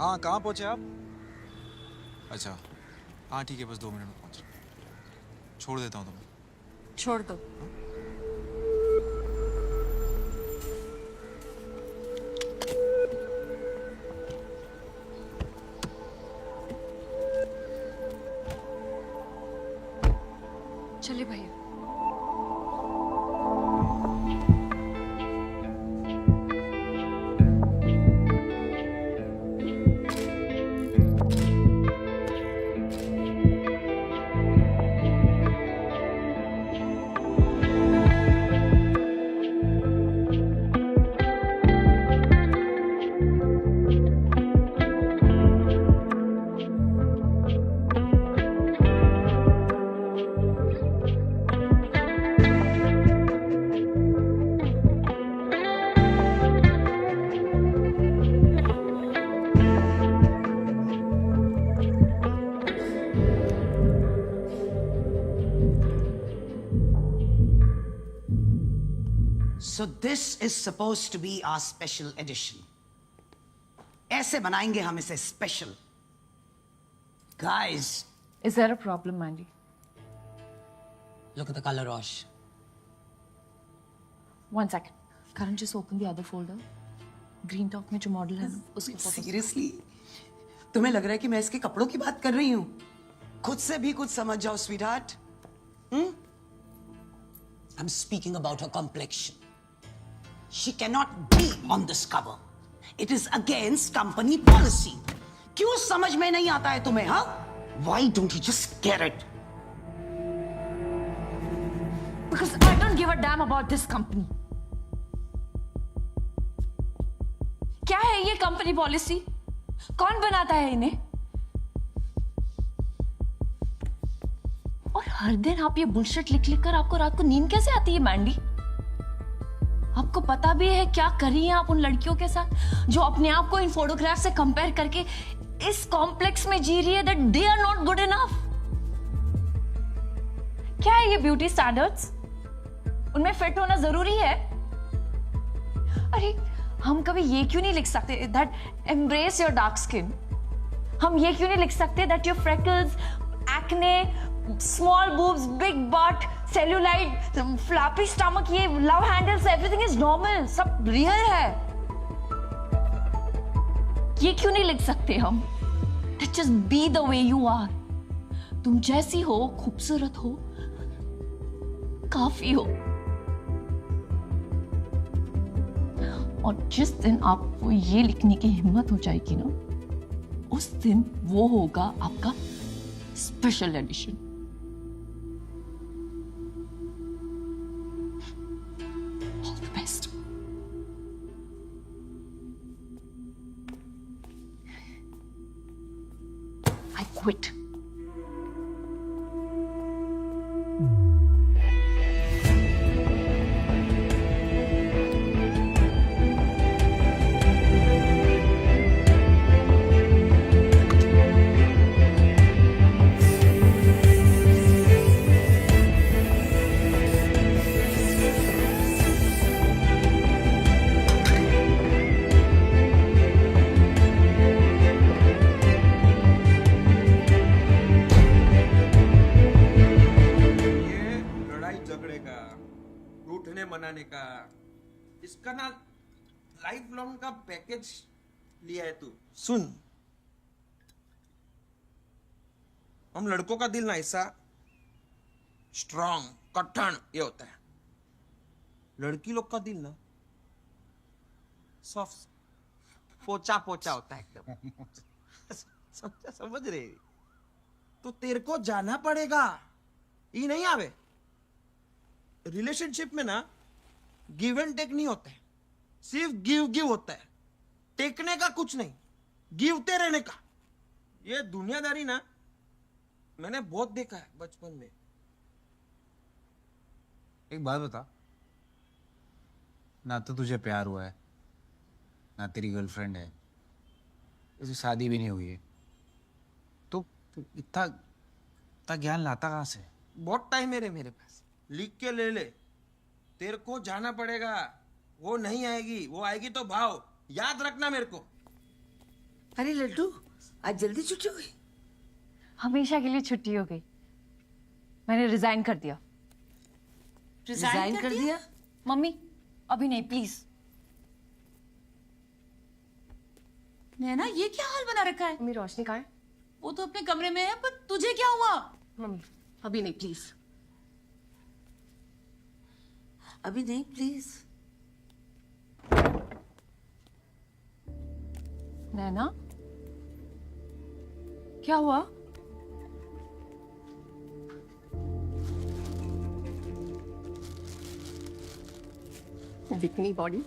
हाँ कहाँ पहुँचे आप? अच्छा हाँ ठीक है, बस 2 मिनट में पहुँच रहा हूँ। छोड़ देता हूँ तुम्हें। छोड़ दो। चलिए भैया। So this is supposed to be our special edition. ऐसे बनाएंगे हम इसे special. Guys. Is there a problem, Mandy? Look at the color, Rosh. One second. Karan, just open the other folder. Green Talk में जो model है ना, उसके photo. Seriously? तुम्हें लग रहा है कि मैं इसके कपड़ों की बात कर रही हूँ? खुद से भी कुछ समझ जाओ, sweetheart. I'm speaking about her complexion. She cannot be on this cover. It is against company policy. क्यों समझ में नहीं आता है तुम्हें, हाँ? Why don't you just get it? Because I don't give a damn about this company. क्या है ये कंपनी पॉलिसी? कौन बनाता है इन्हें? और हर दिन आप ये बुलशिट लिख लिख कर आपको रात को नींद कैसे आती है, मैंडी? आपको पता भी है क्या कर रही हैं आप उन लड़कियों के साथ जो अपने आप को इन फोटोग्राफ से कंपेयर करके इस कॉम्प्लेक्स में जी रही है that they are not good enough? क्या है ये ब्यूटी स्टैंडर्ड्स? उनमें फिट होना जरूरी है? अरे हम कभी ये क्यों नहीं लिख सकते that embrace your dark skin? हम ये क्यों नहीं लिख सकते that your freckles, acne, small boobs, big butt, cellulite, flappy stomach, ये love handles, everything is normal, सब real है? ये क्यों नहीं लिख सकते हम? That just be the way you are. तुम जैसी हो, खूबसूरत हो, काफी हो। और जिस दिन आपको ये लिखने की हिम्मत हो जाएगी ना, उस दिन वो होगा आपका स्पेशल एडिशन। Quit. मनाने का इसका ना लाइफ लॉन्ग का पैकेज लिया है तू। सुन, हम लड़कों का दिल ना ऐसा स्ट्रॉन्ग कठिन ये होता है, लड़की लोग का दिल ना सॉफ्ट पोचा पोचा होता है एकदम। समझ रहे? तो तेरे को जाना पड़ेगा, ये नहीं आवे। रिलेशनशिप में ना गिव एंड टेक नहीं होता है, सिर्फ गिव गिव होता है, टेकने का कुछ नहीं, गिवते रहने का। ये दुनियादारी ना मैंने बहुत देखा है बचपन में। एक बात बता, ना तो तुझे प्यार हुआ है, ना तेरी गर्लफ्रेंड है, इसकी शादी भी नहीं हुई है, तो इतना ज्ञान लाता कहाँ से? बहुत टाइम है मेरे पास, लिख के ले ले। तेरे को जाना पड़ेगा, वो नहीं आएगी, वो आएगी तो भाव। याद रखना मेरे को। अरे लड्डू, आज जल्दी छुट्टी हुई? हमेशा के लिए छुट्टी हो गई। मैंने रिजाइन कर दिया। रिजाइन कर दिया? मम्मी अभी नहीं, प्लीज। नैना, ये क्या हाल बना रखा है? मम्मी रोशनी कहाँ है? वो तो अपने कमरे में है, पर तुझे क्या हुआ? मम्मी अभी नहीं, प्लीज। अभी नहीं, प्लीज। नैना, क्या हुआ? दिखनी बॉडी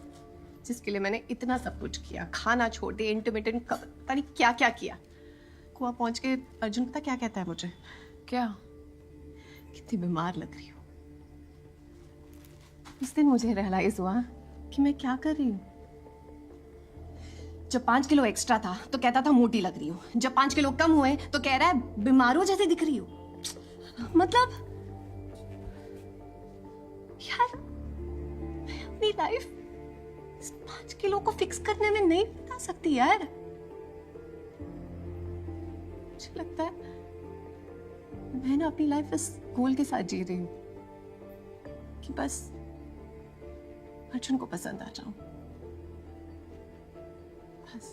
जिसके लिए मैंने इतना सब कुछ किया, खाना छोड़ दिया, इंटरमिटेंट पता नहीं क्या क्या किया। कुआ पहुंच के अर्जुन पता क्या कहता है मुझे? क्या? कितनी बीमार लग रही हूँ। उस दिन मुझे रियलाइज हुआ कि मैं क्या कर रही हूँ। जब 5 किलो एक्स्ट्रा था तो कहता था मोटी लग रही हूँ, जब 5 किलो कम हुए तो कह रहा है बीमारों जैसे दिख रही हूँ। मतलब यार, मैं अपनी लाइफ 5 किलो को फिक्स करने में नहीं बिता सकती यार। मुझे लगता है मैं ना अपनी लाइफ इस गोल के साथ जी रही हूँ कि बस अर्जुन को पसंद आ जाऊं, बस।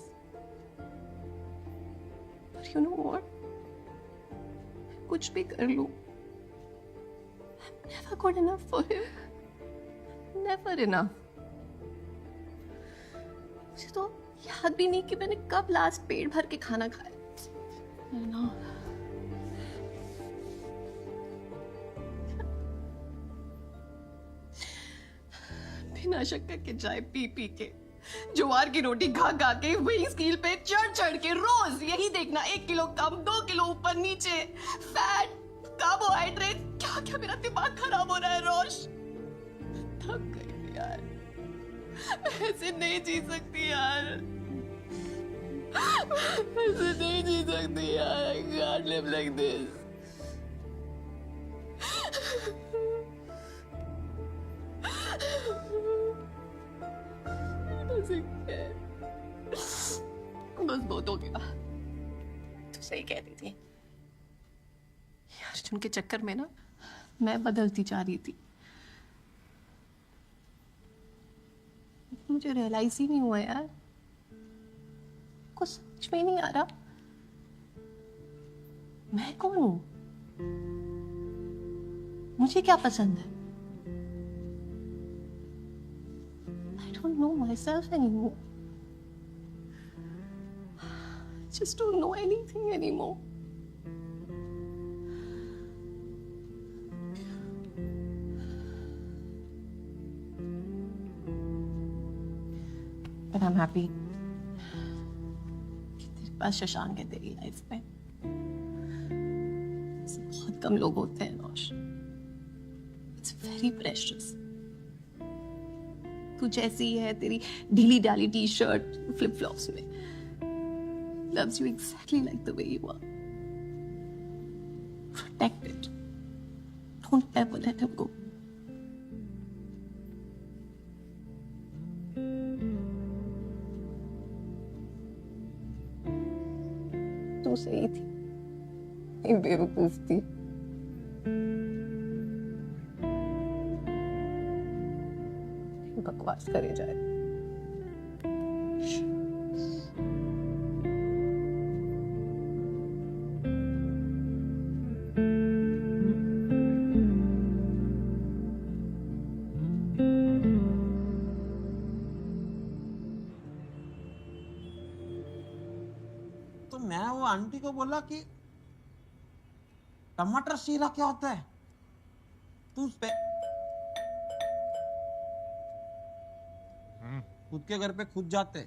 But you know what? कुछ भी कर लूं, I'm never good enough for him. Never enough. मुझे तो याद भी नहीं कि मैंने कब लास्ट पेट भर के खाना खाया। नैना, बिना शक्कर के चाय पी पी के, ज्वार की रोटी खा खा के, वही स्कील पे चढ़ चढ़ के रोज यही देखना, 1 किलो कम, 2 किलो ऊपर नीचे, फैट, कार्बोहाइड्रेट, क्या क्या मेरा दिमाग खराब हो रहा है रोश। थक गई हूँ यार, मैं ऐसे नहीं जी सकती यार, ऐसे नहीं जी सकती यार। I can't live like this. बस बहुत हो गया। तू सही कहती थी, अर्जुन के चक्कर में ना मैं बदलती जा रही थी। मुझे रियलाइज ही नहीं हुआ यार, कुछ समझ में नहीं आ रहा मैं कौन हूं, मुझे क्या पसंद है। I don't know myself anymore. Just don't know anything anymore. But I'm happy कि तेरे पास शशांक है तेरी लाइफ में। ऐसे बहुत कम लोग होते हैं रोश। It's very precious. तू जैसी है, तेरी ढीली डाली टी शर्ट, फ्लिप फ्लॉप्स में, loves you exactly like the way you are. Protect it. Don't ever let him go. तू सही थी, मैं बेवकूफ थी। बकवास करे जाए। तो मैं वो आंटी को बोला कि टमाटर शीरा क्या होता है, तू खुद के घर पे खुद जाते।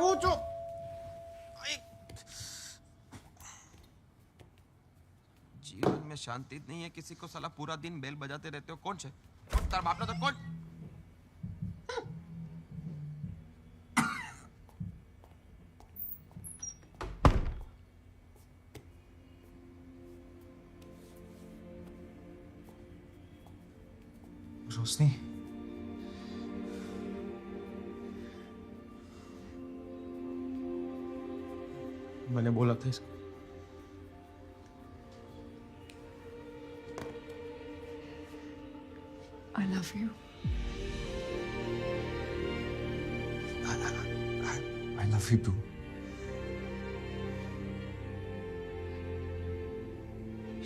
वो जो जीवन में शांति नहीं है किसी को, साला पूरा दिन बेल बजाते रहते हो। कौन से तार बाप ने तो कौन? रोशनी मैंने बोला था इसको। I love you. I love you too.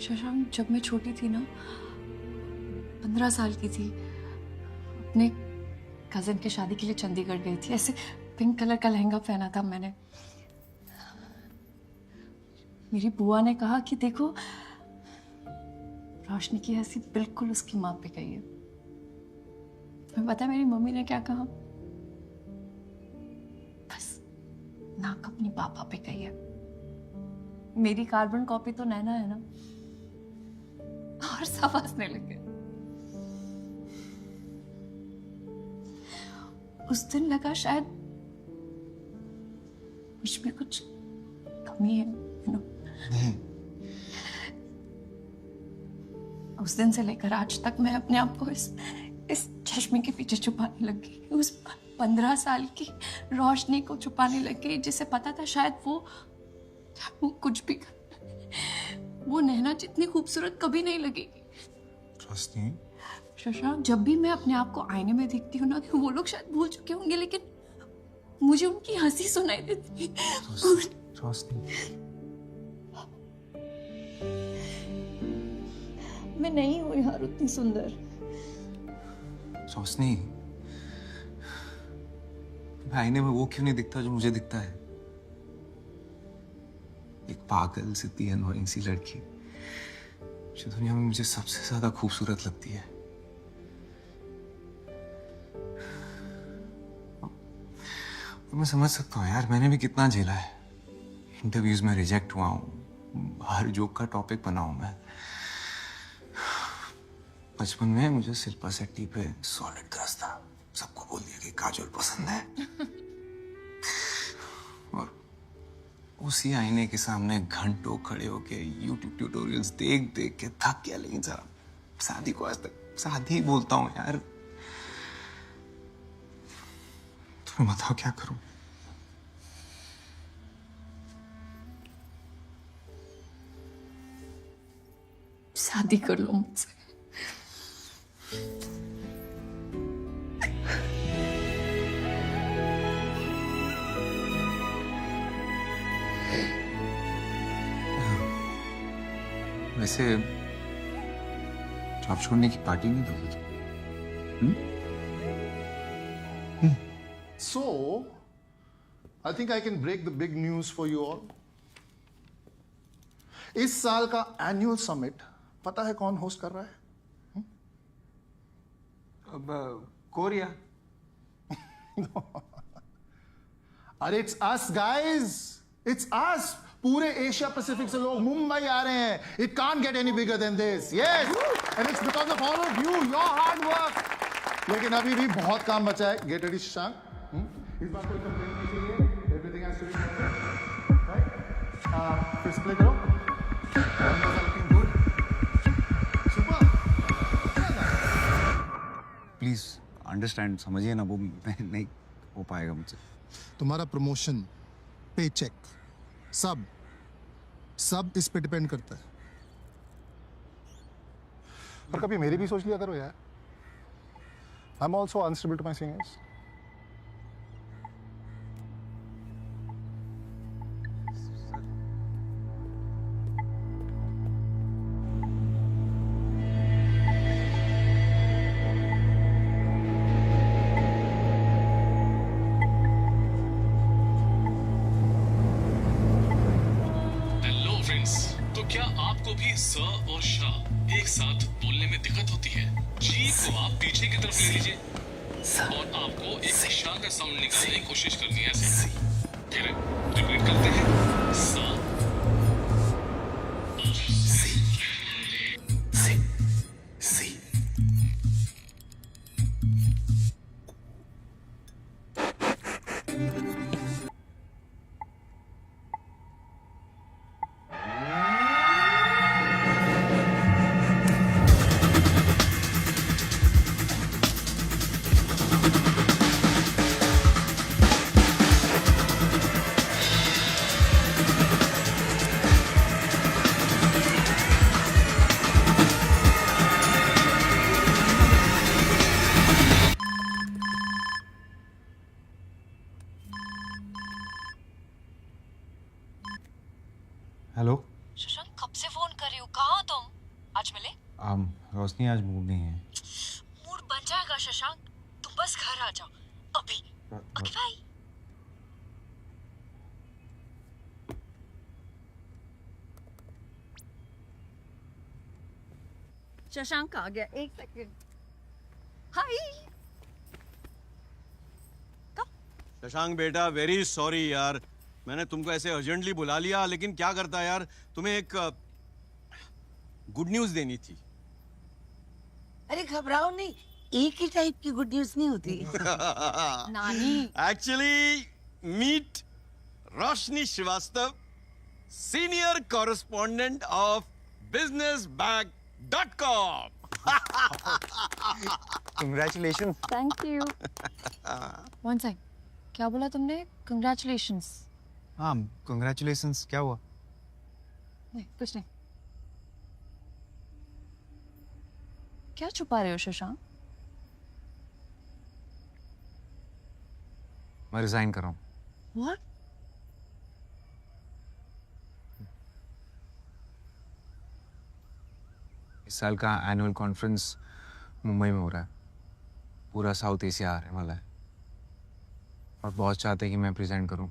Shashank, जब मैं छोटी थी ना, 15 साल की थी, अपने कजन के शादी के लिए चंडीगढ़ गई थी। ऐसे पिंक कलर का लहंगा पहना था मैंने। मेरी बुआ ने कहा कि देखो, रोशनी की हंसी बिल्कुल उसकी माँ पे गई है। तुम्हें पता है मेरी मम्मी ने क्या कहा? बस नाक अपनी पापा पे गई है। मेरी कार्बन कॉपी तो नैना है ना, और सब हंसने लगे। उस दिन लगा शायद मुझ में कुछ कमी है, you know? उस दिन से लेकर आज तक मैं अपने आप को इस चश्मे के पीछे छुपाने लग गई। उस 15 साल की रोशनी को छुपाने लग गई, जिसे पता था शायद वो कुछ भी वो नैना जितनी खूबसूरत कभी नहीं लगेगी। रोशनी शशांक, जब भी मैं अपने आप को आईने में देखती हूँ ना, तो वो लोग शायद भूल चुके होंगे, लेकिन मुझे उनकी हंसी सुनाई देती। रोशनी मैं नहीं हूँ यार उतनी सुंदर। रोशनी, आईने में वो क्यों नहीं दिखता जो मुझे दिखता है? एक पागल सी अनोइंग सी लड़की जो दुनिया में मुझे सबसे ज्यादा खूबसूरत लगती है। और मैं समझ सकता हूँ यार, मैंने भी कितना झेला है। इंटरव्यूज में रिजेक्ट हुआ हूँ, हर जोक का टॉपिक बना हूं मैं। बचपन में मुझे शिल्पा शेट्टी पे सॉलिड क्रश था। सबको बोल दिया कि काजोल पसंद है। और उसी आईने के सामने घंटों खड़े होके YouTube ट्यूटोरियल्स देख देख के थक गया। लेकिन जरा शादी को आज तक शादी ही बोलता हूँ यार। तुम्हें बताओ क्या करूं? शादी कर लो मुझसे। वैसे जॉब छोड़ने की पार्टी नहीं दोगे तुम? So, I think I can break the big news for you all. इस साल का एनुअल समिट पता है कौन होस्ट कर रहा है? अब कोरिया। अरे it's us guys, it's us. पूरे एशिया पैसिफिक से लोग मुंबई आ रहे हैं। It can't get any bigger than this. Yes, and it's because of all of you, your hard work. लेकिन अभी भी बहुत काम बचा है। Get ready Shashank. इस बार कोई कंप्लेंट नहीं चाहिए। Everything has to be perfect, right? फिर प्ले करो। Looking good, super. Please understand, समझिए ना, वो नहीं हो पाएगा मुझसे। तुम्हारा प्रमोशन, पे चेक, सब इस पे डिपेंड करता है। पर कभी मेरी भी सोच लिया करो यार। I am also unstable to my seniors. तो क्या आपको भी स और श एक साथ बोलने में दिक्कत होती है? जी को आप पीछे की तरफ ले लीजिए और आपको एक श का साउंड निकालने की कोशिश करनी है। ऐसे फिर रिपीट करते हैं। स शशांक कब से फोन कर रही हो, कहाँ हो तुम? आज मिले? रोशनी आज मूड नहीं है। मूड बन जाएगा शशांक, तुम बस घर आ जाओ अभी। Okay bye. शशांक आ गया, एक सेकंड। हाय। शशांक बेटा, वेरी सॉरी यार, मैंने तुमको ऐसे अर्जेंटली बुला लिया, लेकिन क्या करता यार, तुम्हें एक गुड न्यूज देनी थी। अरे घबराओ नहीं, एक ही टाइप की गुड न्यूज नहीं होती। नानी। Actually meet Roshni Shrivastava, senior correspondent of businessbag.com। Congratulation. Thank you. One second, क्या बोला तुमने? कंग्रेचुलेशंस। हाँ, कंग्रेचुलेशंस। क्या हुआ? नहीं, कुछ नहीं। क्या छुपा रहे हो शशांक? मैं रिजाइन कर रहा हूँ। What? इस साल का एनुअल कॉन्फ्रेंस मुंबई में हो रहा है। पूरा साउथ एशिया आने वाला है और बहुत चाहते हैं कि मैं प्रेजेंट करूं।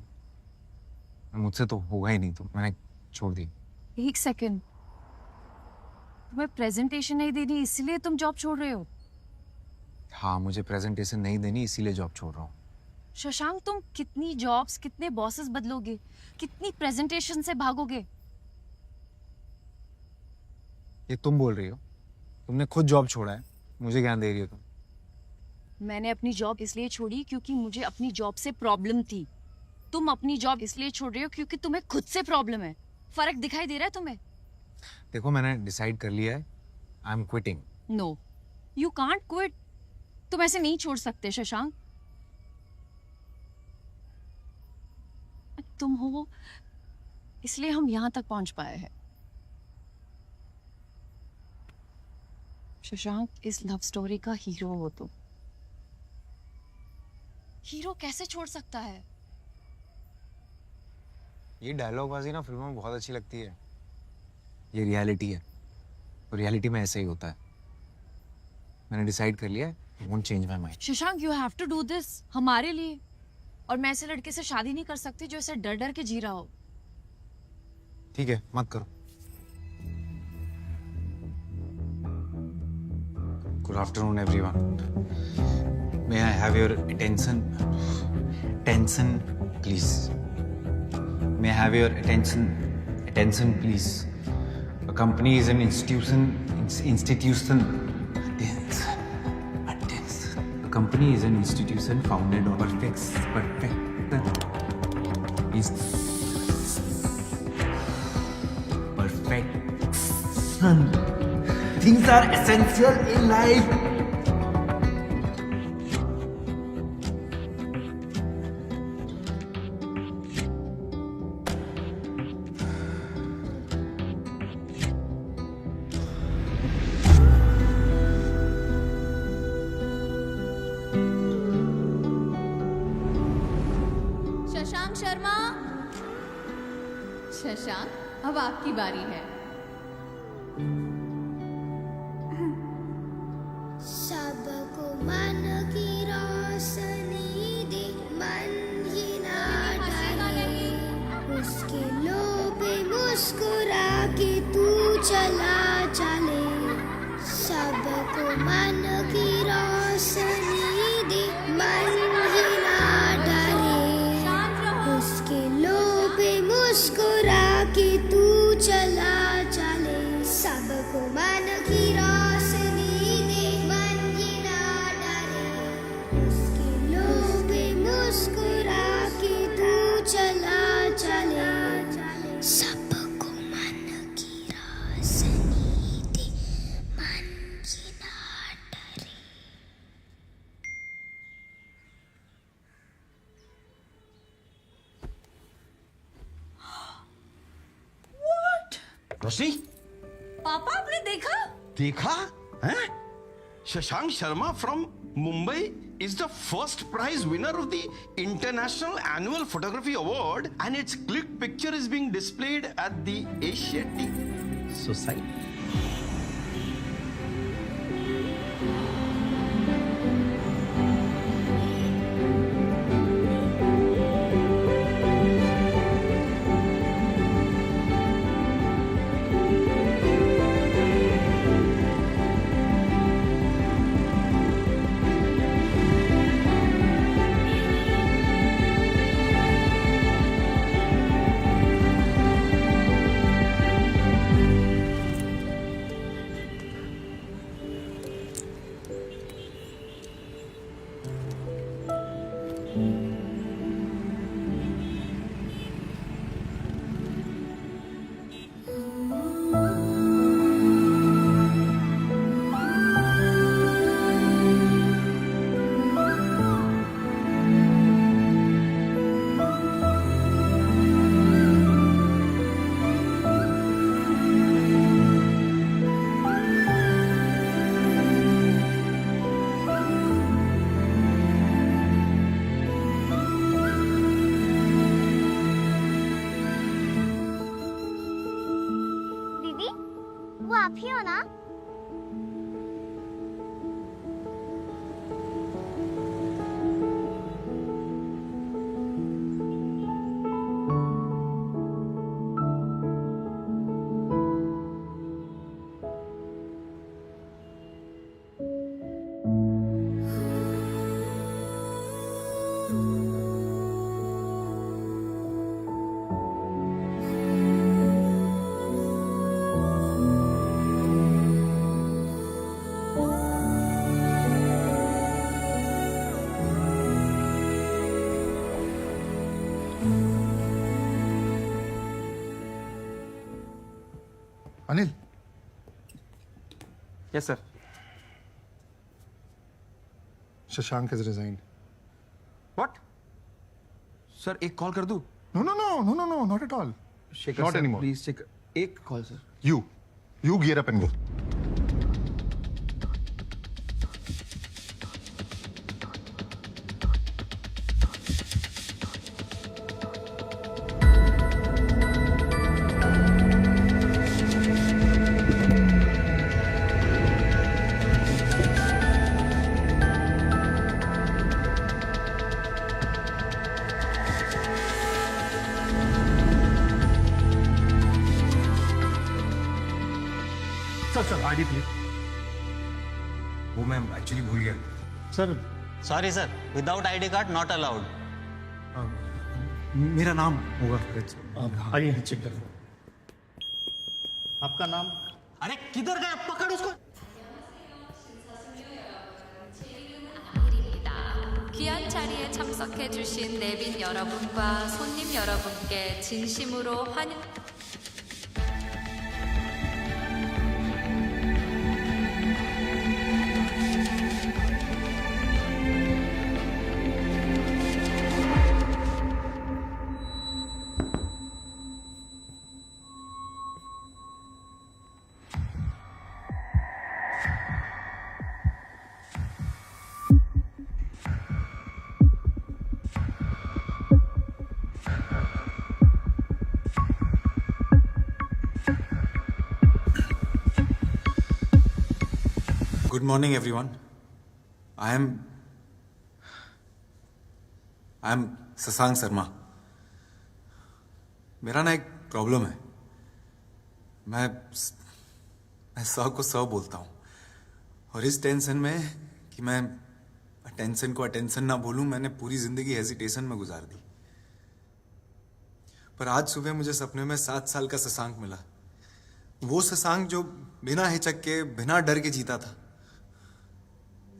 मुझसे तो होगा ही नहीं, तो मैंने छोड़ दी। एक सेकंड, तुम्हें प्रेजेंटेशन नहीं देनी इसलिए तुम जॉब छोड़ रहे हो? हाँ, मुझे प्रेजेंटेशन नहीं देनी इसीलिए जॉब छोड़ रहा हूँ। शशांक, तुम कितनी जॉब्स, कितने बॉसेस बदलोगे, कितनी प्रेजेंटेशन से भागोगे? ये तुम बोल रही हो? तुमने खुद जॉब छोड़ा है, मुझे ज्ञान दे रही हो तुम? मैंने अपनी जॉब इसलिए छोड़ी क्योंकि मुझे अपनी जॉब से प्रॉब्लम थी। तुम अपनी जॉब इसलिए छोड़ रहे हो क्योंकि तुम्हें खुद से प्रॉब्लम है। फर्क दिखाई दे रहा है तुम्हें? देखो, मैंने डिसाइड कर लिया है, I am quitting. No, you can't quit. तुम ऐसे नहीं छोड़ सकते शशांक। तुम हो इसलिए हम यहां तक पहुंच पाए हैं। शशांक, इस लव स्टोरी का हीरो हो तुम। हीरो कैसे छोड़ सकता है? ये डायलॉग बाजी ना फिल्मों में बहुत अच्छी लगती है। ये रियलिटी है और रियलिटी में ऐसे ही होता है। मैंने डिसाइड कर लिया है, won't change my mind. Shashank, you have to do this हमारे लिए। और मैं ऐसे लड़के से शादी नहीं कर सकती जो ऐसे डर डर के जी रहा हो। ठीक है, मत करो। Good afternoon everyone. May I have your attention please? May I have your attention please? A company is an institution. A company is an institution founded on perfection. Things are essential in life. Shashank Sharma, Shashank, अब आपकी बारी है। सबको मन की रोशनी दे, मन ही ना डरे, उसके लोभ पे मुस्कुरा के तू चला चले। सबको मन की रोशनी दे, मन ही ना डरे, उसके लोभ पे मुस्कुरा के तू चला चले। सबको मन की रोशनी दे, मन ही ना डरे, उसके लोभ पे मुस्कुरा के तू चला चले। सबको मन की रोशनी दे, मन ही ना डरे। रोशनी, पापा, आपने देखा? देखा हैं? Shashank Sharma from Mumbai is the first prize winner of the International Annual Photography Award and its clickbait picture is being displayed at the Asiatic Society. दीदी वो आप ही हो ना? Anil. Yes sir. Shashank has resigned. What? Sir एक कॉल कर दूं? No, not at all. Shekhar Not sir, anymore. Please Shekhar, एक call sir. You gear up and go. Sir ID please. वो मैं एक्चुअली भूल गया sir. Sorry sir, without ID card not allowed. मेरा नाम होगा। आइए चेक कर। आपका नाम? अरे किधर गया, पकड़ उसको। 귀한 자리에 참석해주신 내빈 여러분과 손님 여러분께 진심으로 환영. Good morning everyone. I am Shashank Sharma. मेरा ना एक प्रॉब्लम है। मैं सौ को सौ बोलता हूँ और इस टेंशन में कि मैं अटेंशन को अटेंशन ना बोलूं, मैंने पूरी जिंदगी हेजिटेशन में गुजार दी। पर आज सुबह मुझे सपने में 7 साल का शशांक मिला। वो शशांक जो बिना हिचक के, बिना डर के जीता था।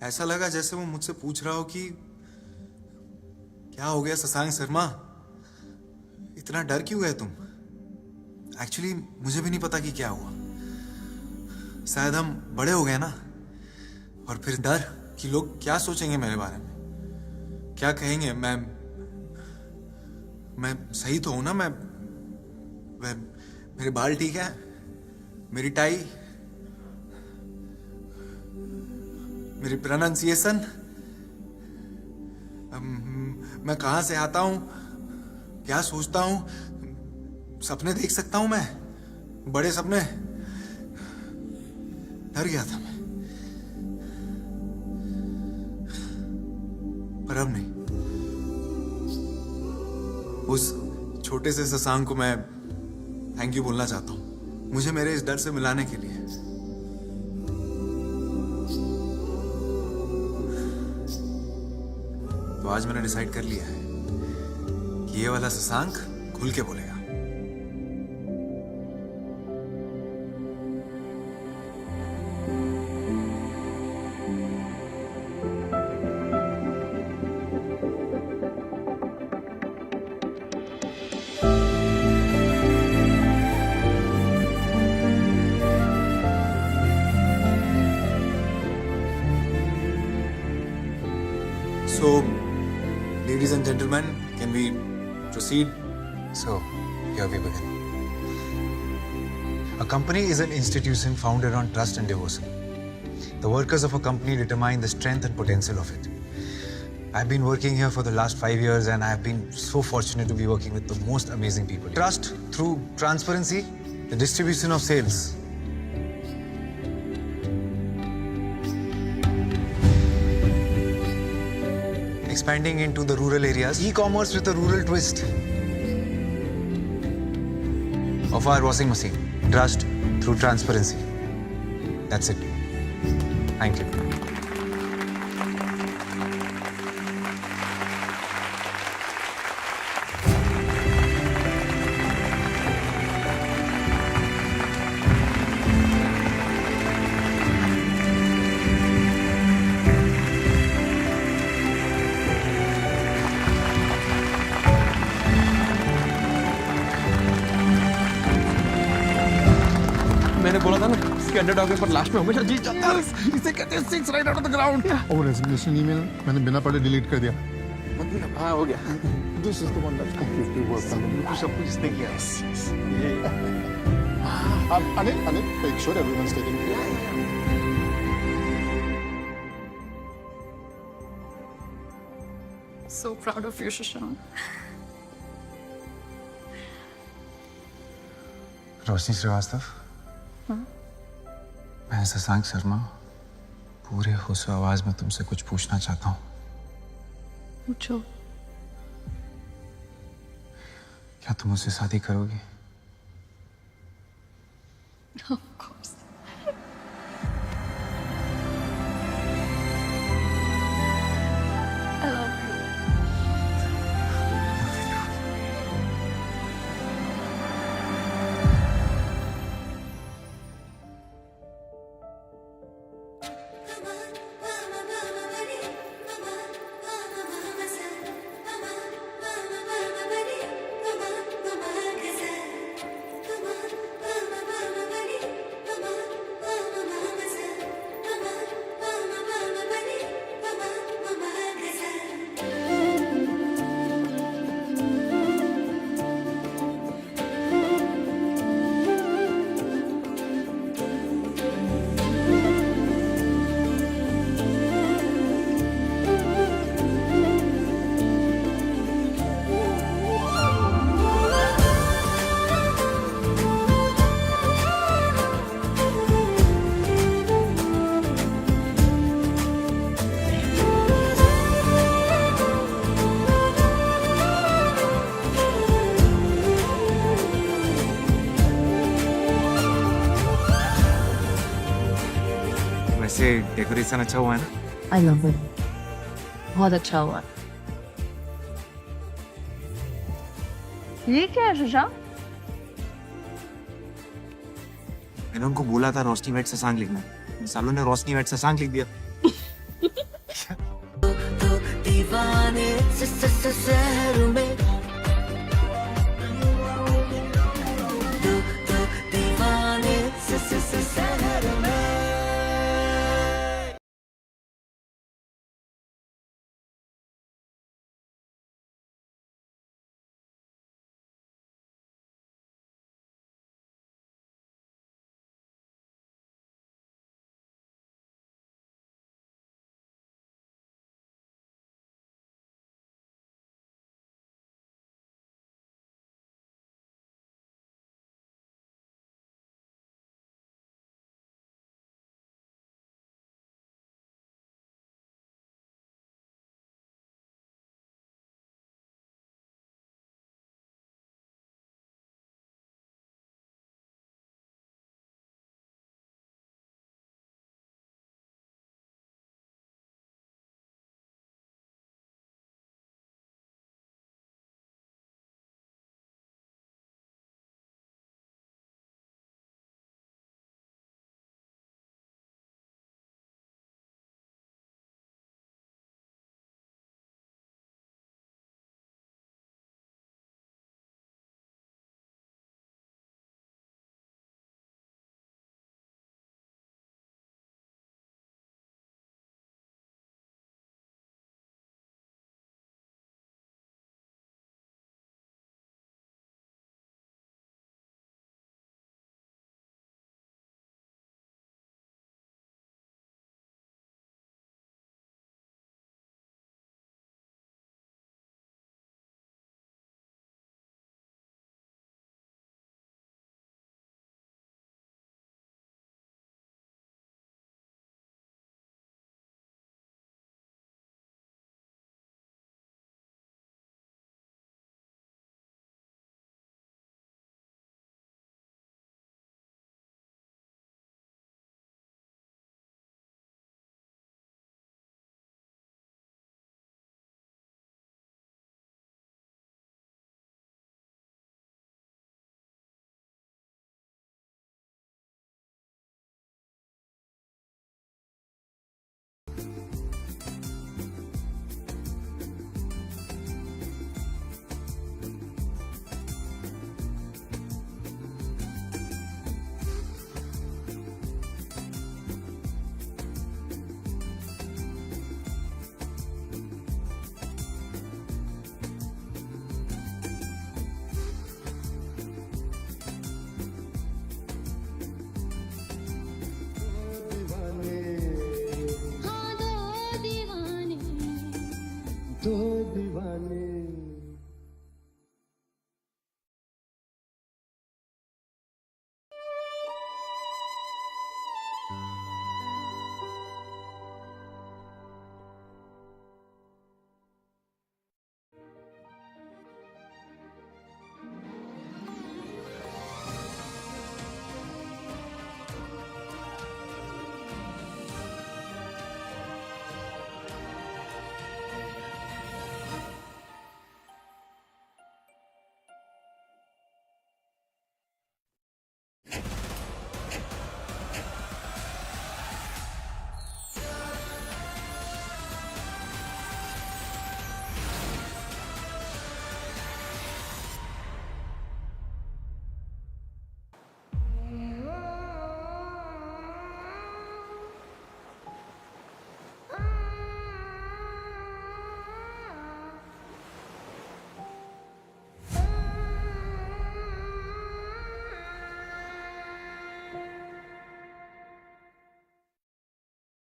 ऐसा लगा जैसे वो मुझसे पूछ रहा हो कि क्या हो गया शशांक शर्मा, इतना डर क्यों गए तुम। एक्चुअली मुझे भी नहीं पता कि क्या हुआ। शायद हम बड़े हो गए ना, और फिर डर कि लोग क्या सोचेंगे मेरे बारे में, क्या कहेंगे। मैं सही तो हूं ना। मेरे बाल ठीक है, मेरी टाई, मेरी प्रोनाउंसिएशन, मैं कहां से आता हूं, क्या सोचता हूं, सपने देख सकता हूं मैं, बड़े सपने। डर गया था मैं, पर अब नहीं। उस छोटे से शशांक को मैं थैंक यू बोलना चाहता हूं, मुझे मेरे इस डर से मिलाने के लिए। तो आज मैंने डिसाइड कर लिया है कि ये वाला शशांक खुल के बोलेगा। So, ladies and gentlemen, can we proceed? So, here we begin. A company is an institution founded on trust and devotion. The workers of a company determine the strength and potential of it. I've been working here for the last 5 years and I've been so fortunate to be working with the most amazing people. Trust through transparency, the distribution of sales. Expanding into the rural areas, e-commerce with a rural twist of our washing machine. Trust through transparency. That's it. Thank you. मैंने बोला था ना कि underdog पर last में हमेशा जीत जाता है। इसे कहते हैं six right out of the ground. और रेजिग्नेशन ईमेल मैंने बिना पढ़े डिलीट कर दिया। हाँ हो गया। This is the one that's completely worked. सब कुछ इसने किया। Anil make sure everyone's taken care of. So proud of you, Shashank. रोशनी श्रीवास्तव, मैं शशांक शर्मा पूरे होशो आवाज में तुमसे कुछ पूछना चाहता हूँ। पूछो। क्या तुम मुझसे शादी करोगी? Of course. I love you. वैसे डेकोरेशन अच्छा हुआ है ना? आई लव इट, बहुत अच्छा हुआ। ये क्या है शशांक? मैंने उनको बोला था रोशनी वेट शशांक लिखना, सालों ने रोशनी वेट शशांक लिख दिया। दीवाने शहर में